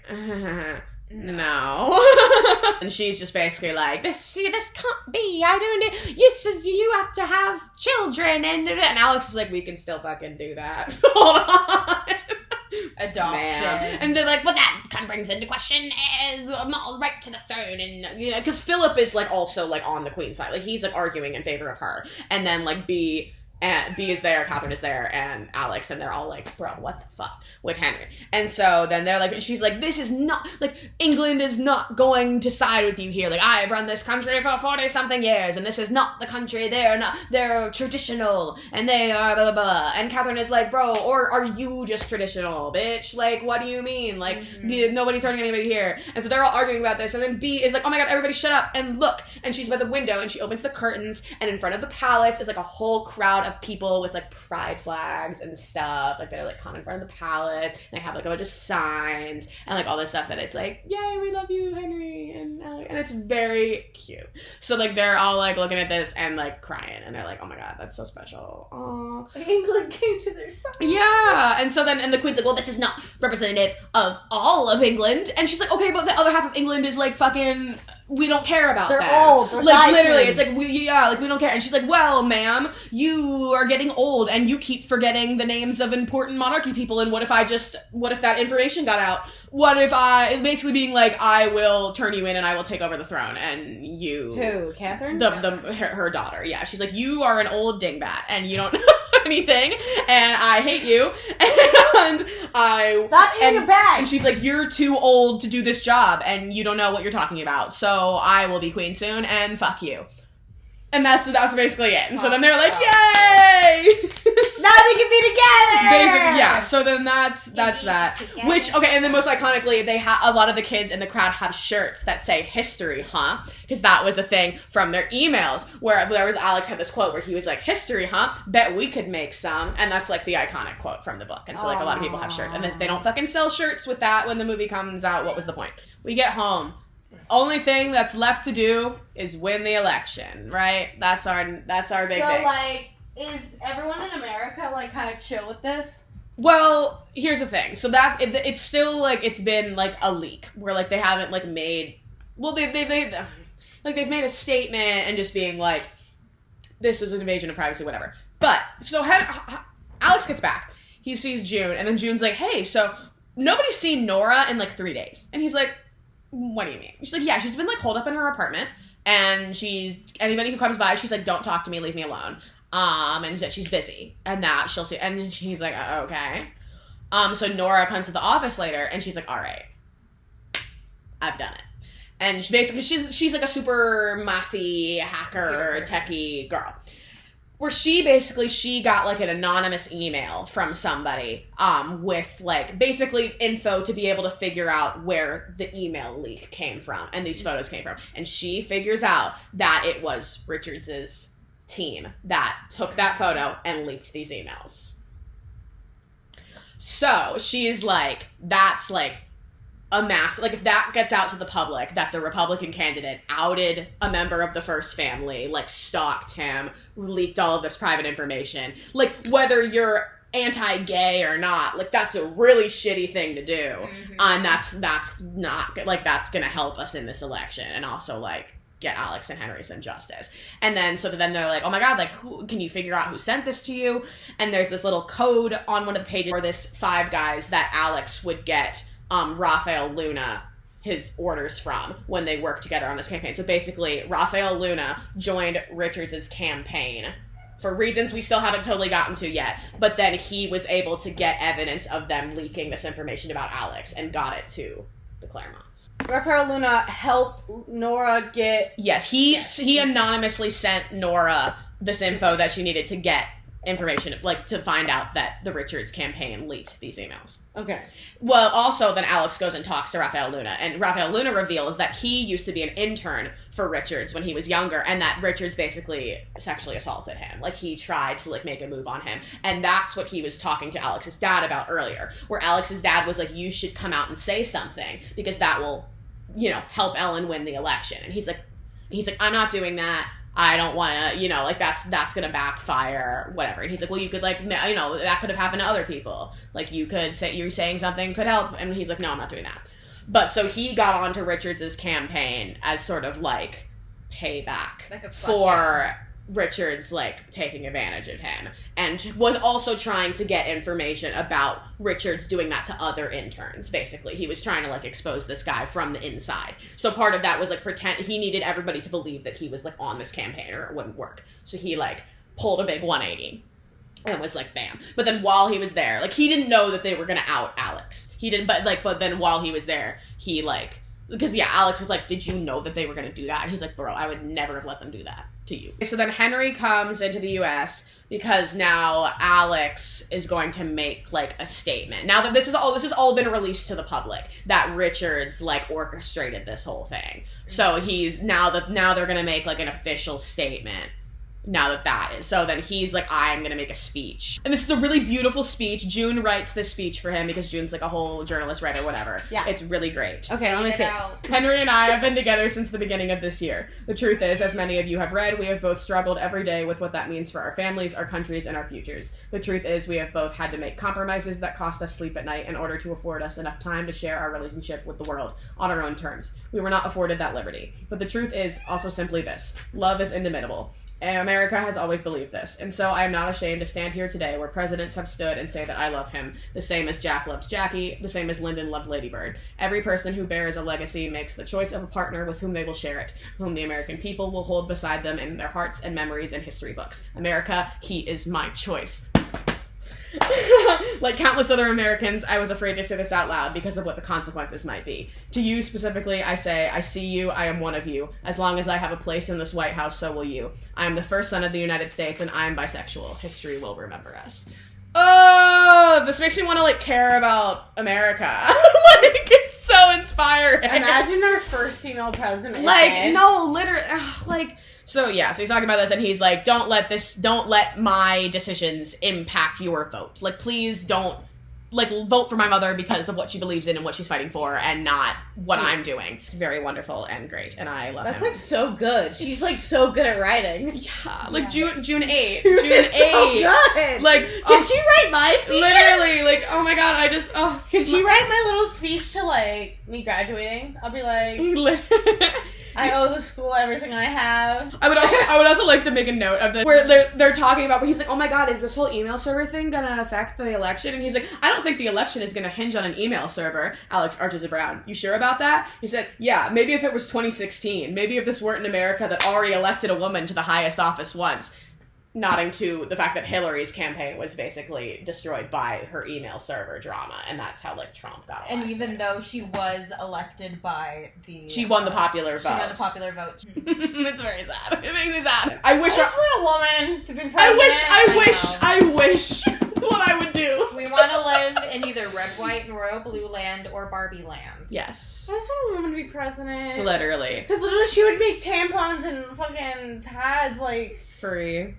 no. And she's just basically like, this can't be. I don't. You have to have children, and Alex is like, we can still fucking do that. Hold on. Adoption. Man. And they're like, well, that kind of brings into question right to the throne, and you know, because Philip is like also like on the Queen's side, like he's like arguing in favor of her, and then like B is there, Catherine is there, and Alex, and they're all like, bro, what the fuck with Henry? And so then they're like, and she's like, this is not, like, England is not going to side with you here. Like, I've run this country for 40-something years, and this is not the country. They're traditional, and they are blah, blah, blah. And Catherine is like, bro, or are you just traditional, bitch? Like, what do you mean? Like, nobody's hurting anybody here. And so they're all arguing about this, and then B is like, oh my god, everybody shut up, and look. And she's by the window, and she opens the curtains, and in front of the palace is like a whole crowd of people with like pride flags and stuff, like they're like come in front of the palace, and they have like a bunch of signs and like all this stuff that it's like, yay, we love you, Henry and Alex, and it's very cute. So like they're all like looking at this and like crying, and they're like, oh my god, that's so special. Aww. England came to their side. Yeah. And so then, and the Queen's like, well, this is not representative of all of England. And she's like, okay, but the other half of England is like fucking, we don't care about They're that. old. They're like literally, dying. it's like we don't care. And she's like, well, ma'am, you are getting old, and you keep forgetting the names of important monarchy people. And what if that information got out? What if basically being like, I will turn you in and I will take over the throne, and you. Who? Catherine? Her daughter. Yeah, she's like, you are an old dingbat, and you don't know anything, and I hate you, and Stop eating your bag. And she's like, you're too old to do this job, and you don't know what you're talking about, so I will be queen soon, and fuck you. And that's basically it. And so then they're like, yay! Now they can be together! Basically, yeah. So then that's that. Together. Which, okay, and then most iconically, they a lot of the kids in the crowd have shirts that say history, huh? Because that was a thing from their emails where there was Alex had this quote where he was like, history, huh? Bet we could make some. And that's like the iconic quote from the book. And so like a lot of people have shirts. And if they don't fucking sell shirts with that when the movie comes out, what was the point? We get home. Only thing that's left to do is win the election, right? That's our big thing. So, like, is everyone in America, like, kind of chill with this? Well, here's the thing. So that it's still like it's been like a leak where like they haven't like made. Well, they've made a statement and just being like, this is an invasion of privacy, whatever. But so Alex gets back. He sees June, and then June's like, hey, so nobody's seen Nora in like 3 days, and he's like, what do you mean? She's like, yeah, she's been like holed up in her apartment, and anybody who comes by, she's like, don't talk to me, leave me alone. And that she's busy, and that she'll see, and she's like, okay. So Nora comes to the office later, and she's like, all right, I've done it. And she's like a super mathy hacker techie girl. Where she got like an anonymous email from somebody with like basically info to be able to figure out where the email leak came from and these photos came from. And she figures out that it was Richards's team that took that photo and leaked these emails. So she's like, that's like a mass, like if that gets out to the public that the Republican candidate outed a member of the first family, like stalked him, leaked all of this private information, like whether you're anti-gay or not, like that's a really shitty thing to do. Mm-hmm. And that's not like that's gonna help us in this election and also like get Alex and Henry some justice. And then then they're like, oh my god, like who can you figure out who sent this to you? And there's this little code on one of the pages for this 5 guys that Alex would get Rafael Luna his orders from when they worked together on this campaign. So basically, Rafael Luna joined Richards' campaign for reasons we still haven't totally gotten to yet, but then he was able to get evidence of them leaking this information about Alex and got it to the Claremonts. Rafael Luna helped Nora get... Yes, he anonymously sent Nora this info that she needed to get information, like to find out that the Richards campaign leaked these emails. Okay. Well, also then Alex goes and talks to Rafael Luna, and Rafael Luna reveals that he used to be an intern for Richards when he was younger, and that Richards basically sexually assaulted him. Like he tried to like make a move on him, and that's what he was talking to Alex's dad about earlier, where Alex's dad was like, you should come out and say something because that will, help Ellen win the election. And he's like, I'm not doing that. I don't want to, like that's going to backfire, whatever. And he's like, well, you could like, that could have happened to other people. Like you could say, you're saying something could help. And he's like, no, I'm not doing that. But so he got onto Richards' campaign as sort of like payback like for Richards like taking advantage of him, and was also trying to get information about Richards doing that to other interns. Basically, he was trying to like expose this guy from the inside. So part of that was like pretend he needed everybody to believe that he was like on this campaign or it wouldn't work. So he like pulled a big 180 and was like bam. But then while he was there, like he didn't know that they were gonna out Alex. He didn't, but then while he was there, he like, because Alex was like, did you know that they were gonna do that? And he's like, bro, I would never have let them do that to you. So then Henry comes into the US because now Alex is going to make like a statement. Now that this has all been released to the public, that Richards like orchestrated this whole thing. So he's now they're gonna make like an official statement. Now that is. So then he's like, I'm going to make a speech. And this is a really beautiful speech. June writes this speech for him because June's like a whole journalist, writer, whatever. Yeah. It's really great. Okay, let me see. Henry and I have been together since the beginning of this year. The truth is, as many of you have read, we have both struggled every day with what that means for our families, our countries, and our futures. The truth is, we have both had to make compromises that cost us sleep at night in order to afford us enough time to share our relationship with the world on our own terms. We were not afforded that liberty. But the truth is also simply this. Love is indomitable. America has always believed this, and so I am not ashamed to stand here today where presidents have stood and say that I love him, the same as Jack loved Jackie, the same as Lyndon loved Lady Bird. Every person who bears a legacy makes the choice of a partner with whom they will share it, whom the American people will hold beside them in their hearts and memories and history books. America, he is my choice. Like countless other Americans, I was afraid to say this out loud because of what the consequences might be. To you specifically, I say, I see you, I am one of you. As long as I have a place in this White House, so will you. I am the first son of the United States, and I am bisexual. History will remember us. Oh, this makes me want to, like, care about America. Like, it's so inspiring. Imagine our first female president. Like, no, literally, like... So yeah, so he's talking about this and he's like, don't let my decisions impact your vote. Like, please don't, like, vote for my mother because of what she believes in and what she's fighting for and not what I'm doing. It's very wonderful and great, and I love That's him. like so good. She's like so good at writing. Yeah, like June 8th. June So 8th. good. Like, Can she write my speeches? literally, like, oh my god, Can she write my little speech to, like, me graduating? I'll be like, I owe the school everything I have. I would also like to make a note of this where they're talking about, where he's like, oh my god, is this whole email server thing gonna affect the election? And he's like, I don't think the election is gonna hinge on an email server. Alex arches a brow. You sure about that? He said, yeah, maybe if it was 2016, maybe if this weren't in America that already elected a woman to the highest office once. Nodding to the fact that Hillary's campaign was basically destroyed by her email server drama, and that's how, like, Trump got elected. And even though she was elected by she won the popular vote. She won the popular vote. It's very sad. It makes me sad. I wish I just want a woman to be president. I wish what I would do. We want to live in either red, white, and royal blue land or Barbie land. Yes. I just want a woman to be president. Literally. Because literally she would make tampons and fucking pads, like... Free.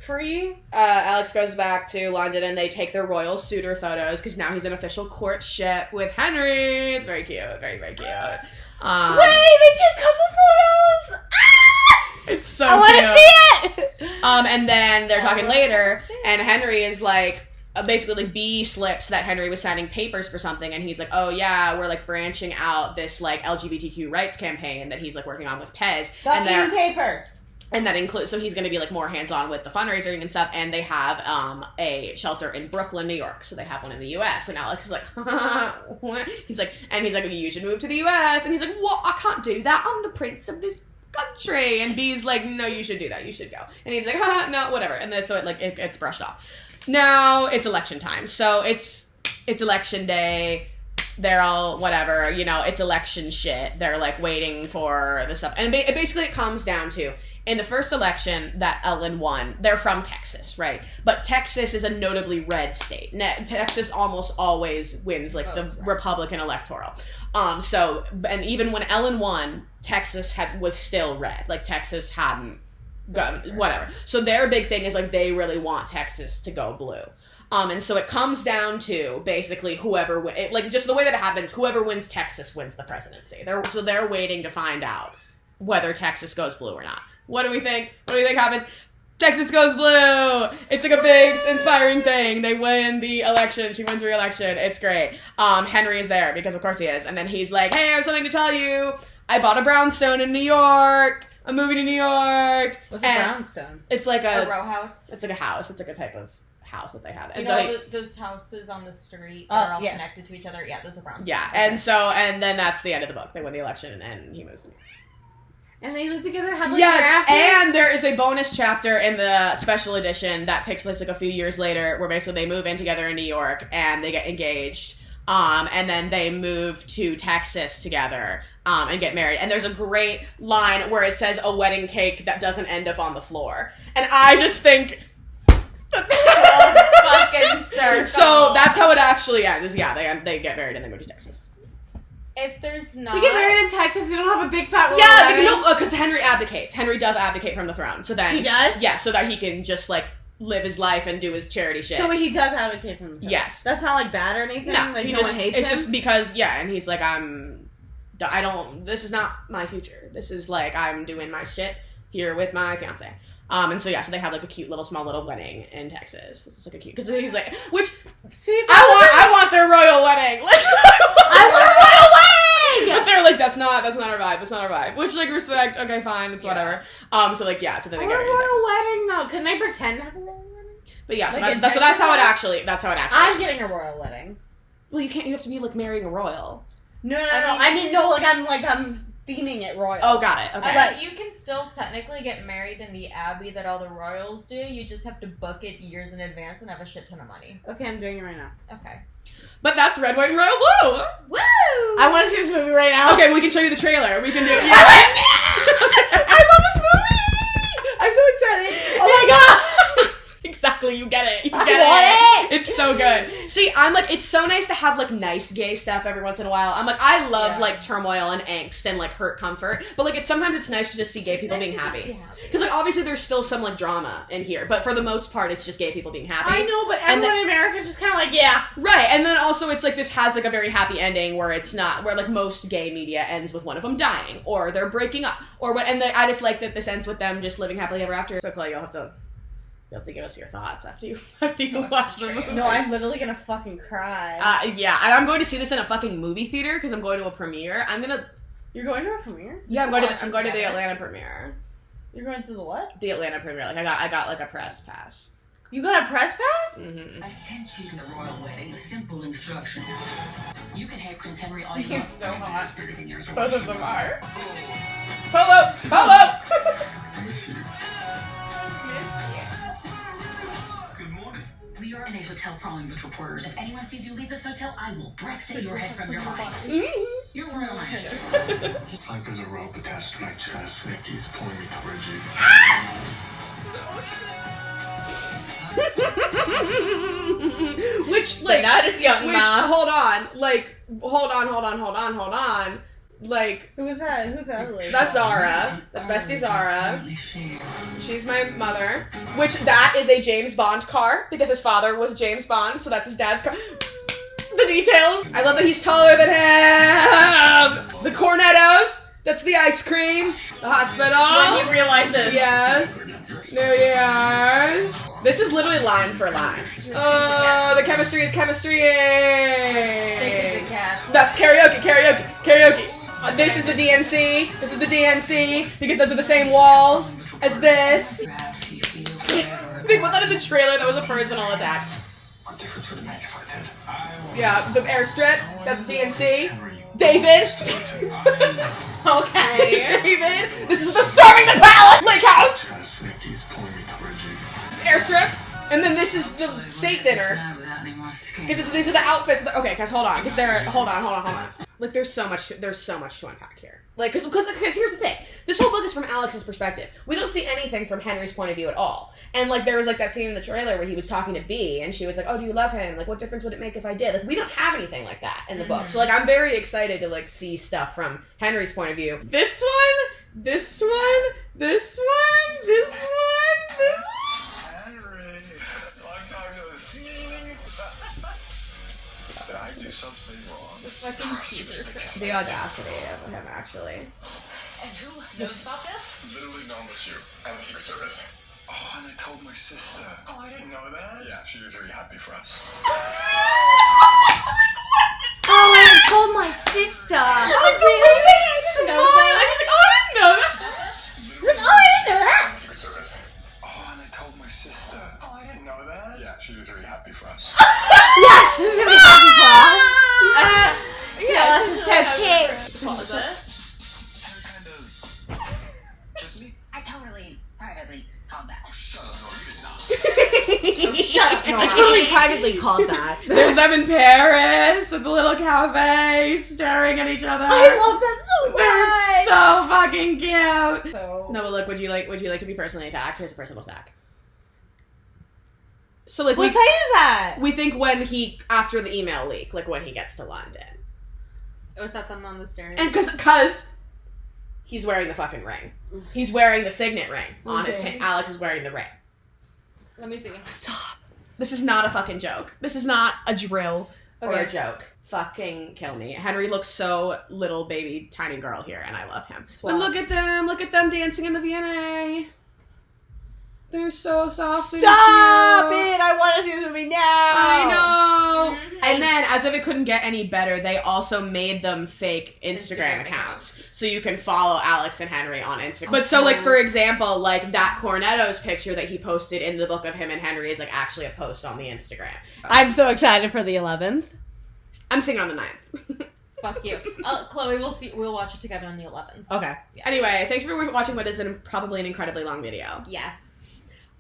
Alex goes back to London and they take their royal suitor photos because now he's in official courtship with Henry. It's very cute. Very, very cute. Wait, they took a couple photos! Ah! It's so I want to see it! And then they're talking later and Henry is like, basically like B slips that Henry was signing papers for something and he's like, oh yeah, we're like branching out this like LGBTQ rights campaign that he's like working on with Pez. Got and paper. And that includes, so he's going to be like more hands-on with the fundraising and stuff, and they have a shelter in Brooklyn, New York, so they have one in the U.S., and Alex is like, what? He's like, you should move to the U.S., and he's like, what? I can't do that, I'm the prince of this country, and B's like, no, you should do that, you should go, and he's like, no, whatever, and then so it gets brushed off. Now, it's election time, so it's election day, they're all, whatever, you know, it's election shit, they're like waiting for the stuff, and basically it comes down to, in the first election that Ellen won, they're from Texas, right? But Texas is a notably red state. Texas almost always wins, like, the Republican electoral. So, and even when Ellen won, Texas was still red. Like, Texas hadn't gotten, whatever. So their big thing is, like, they really want Texas to go blue. And so it comes down to basically whoever, like, just the way that it happens, whoever wins Texas wins the presidency. They're waiting to find out whether Texas goes blue or not. What do we think? What do you think happens? Texas goes blue! It's like a big, inspiring thing. They win the election. She wins re-election. It's great. Henry is there, because of course he is. And then he's like, hey, I have something to tell you. I bought a brownstone in New York. I'm moving to New York. What's a brownstone? It's like a row house. It's like a house. It's like a type of house that they have. And you know, those houses on the street that are all connected to each other? Yeah, those are brownstones. Yeah, and then that's the end of the book. They win the election, and he moves to New York. And they live together, have like yes, and there is a bonus chapter in the special edition that takes place like a few years later, where basically they move in together in New York and they get engaged, and then they move to Texas together, and get married. And there's a great line where it says a wedding cake that doesn't end up on the floor, and I just think. Fucking circle. So that's how it actually ends. Yeah, they get married and they move to Texas. If there's not... They get married in Texas, they don't have a big fat wedding. No, because Henry abdicates. Henry does abdicate from the throne. So then... He does? Yeah, so that he can just, like, live his life and do his charity shit. So he does abdicate from the throne? Yes. That's not, like, bad or anything? No, like, no one hates him? It's just because, yeah, and he's like, this is not my future. This is, like, I'm doing my shit here with my fiance. And so yeah, so they have like a cute little small little wedding in Texas. This is like a cute, because he's like, which I want their royal wedding. Like, I want a royal wedding. But they're like, that's not our vibe. That's not our vibe. Which like respect. Okay, fine, it's whatever. So like yeah, so then they get married in Texas. A royal wedding though. Couldn't they pretend to have a royal wedding? But yeah, like so that's how it actually. I'm getting a royal wedding. Well, you can't. You have to be like marrying a royal. No. I mean, no. Like I'm theming it royal. Oh, got it. Okay. But you can still technically get married in the abbey that all the royals do. You just have to book it years in advance and have a shit ton of money. Okay, I'm doing it right now. Okay. But that's Red, White, and Royal Blue. Woo! I want to see this movie right now. Okay, we can show you the trailer. We can do it. Yeah. I love this movie! I'm so excited. Oh my god! Exactly, you get it. You I get want it. It's so good. See, I'm like, it's so nice to have like nice gay stuff every once in a while. I'm like, I love like turmoil and angst and like hurt comfort, but like sometimes it's nice to just see gay people being happy. Because like obviously there's still some like drama in here, but for the most part it's just gay people being happy. I know, but everyone in America is just kind of like, yeah. Right, and then also it's like this has like a very happy ending where it's not, where like most gay media ends with one of them dying, or they're breaking up, or what, and I just like that this ends with them just living happily ever after. So Clay, you'll have to give us your thoughts after you watch the movie. No, I'm literally gonna fucking cry. Yeah, and I'm going to see this in a fucking movie theater because I'm going to a premiere. You're going to a premiere? Yeah, I'm going to the Atlanta premiere. You're going to the what? The Atlanta premiere. Like I got like a press pass. You got a press pass? Mm-hmm. I sent you to the royal wedding with simple instructions. You can have Prince Henry all you want. He's so hot. Bigger than yours. Both of them are. Polo! Miss you. Good morning. We are in a hotel crawling with reporters. If anyone sees you leave this hotel, I will Brexit your head from your body. Your Royal Highness. It's like there's a rope attached to my chest and it keeps pulling me towards you. Which like not as young, which Ma. hold on. Like Who was that? Who's that? that's Zara. That's Bestie Zara. She's my mother. Which that is a James Bond car because his father was James Bond, so that's his dad's car. The details. I love that he's taller than him. The cornettos. That's the ice cream. The hospital. When he realizes. Yes. New Year's. This is literally line for line. Oh, the chemistry is chemistry. Thick as a cat. That's karaoke. This is the DNC. This is the DNC because those are the same walls as this. They put that in the trailer. That was a personal attack. What difference would it make if I did? Yeah, the airstrip. That's the DNC. David. Okay. David. This is the storming the palace. Lake house. Chest and it keeps pulling me towards you. Airstrip. And then this is the state dinner. Because these are the outfits. Okay, guys, hold on. Because hold on. Like, there's so much to unpack here. Like, because here's the thing. This whole book is from Alex's perspective. We don't see anything from Henry's point of view at all. And, like, there was, like, that scene in the trailer where he was talking to Bea, and she was like, oh, do you love him? Like, what difference would it make if I did? Like, we don't have anything like that in the book. So, like, I'm very excited to, like, see stuff from Henry's point of view. This one. Henry, long time no see. Did I do something wrong? Fucking teaser. The audacity of him, actually. And who knows about this? Literally no one but you and the Secret Service. Oh, and I told my sister. Oh, I didn't know that. Yeah, she was very happy for us. Oh, I told my sister. Like, the way that he smiled. He's like, oh, I didn't know that. Like, oh, I didn't know that. And the Secret Service. Oh, and I told my sister. Oh, I didn't know that. Yeah, she was very happy for us. Yes, she's really happy for us. Yeah, This is so cute. What was this? Henry kind of kissed me. I totally, privately called that. Oh, shut up, no, you did not. Shut up, I totally privately called that. There's them in Paris at the little cafe staring at each other. I love them so much. They're so fucking cute. So No, but look, would you like to be personally attacked? Here's a personal attack. So like what site is that? we think when after the email leak, like when he gets to London. Was that them on the stairs? And cause he's wearing the fucking ring. He's wearing the signet ring on his pin. Alex is wearing the ring. Let me see. Stop. This is not a fucking joke. This is not a drill or a joke. Fucking kill me. Henry looks so little baby tiny girl here, and I love him. But look at them dancing in the V&A. They're so soft and Stop cute. it! I want to see this movie now. I know. Mhm. And then, as if it couldn't get any better, they also made them fake Instagram Instagram accounts. So you can follow Alex and Henry on Instagram. But so, like, for example, like, that Cornetto's picture that he posted in the book of him and Henry is, like, actually a post on the Instagram. I'm so excited for the 11th. I'm singing on the 9th. Fuck you. Chloe, we'll watch it together on the 11th. Okay. Yeah. Anyway, thanks for watching what is probably an incredibly long video. Yes.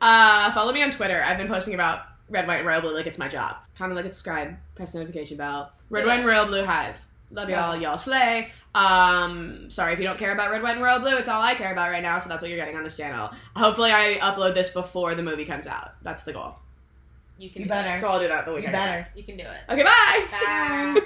Follow me on Twitter. I've been posting about Red, White, and Royal Blue like it's my job. Comment, like, and subscribe. Press the notification bell. Red, White, and Royal Blue Hive. Love y'all. Y'all slay. Sorry if you don't care about Red, White, and Royal Blue. It's all I care about right now, so that's what you're getting on this channel. Hopefully I upload this before the movie comes out. That's the goal. You can You do better. it. So I'll do that the week. You better. You can do it. Okay, bye! Bye.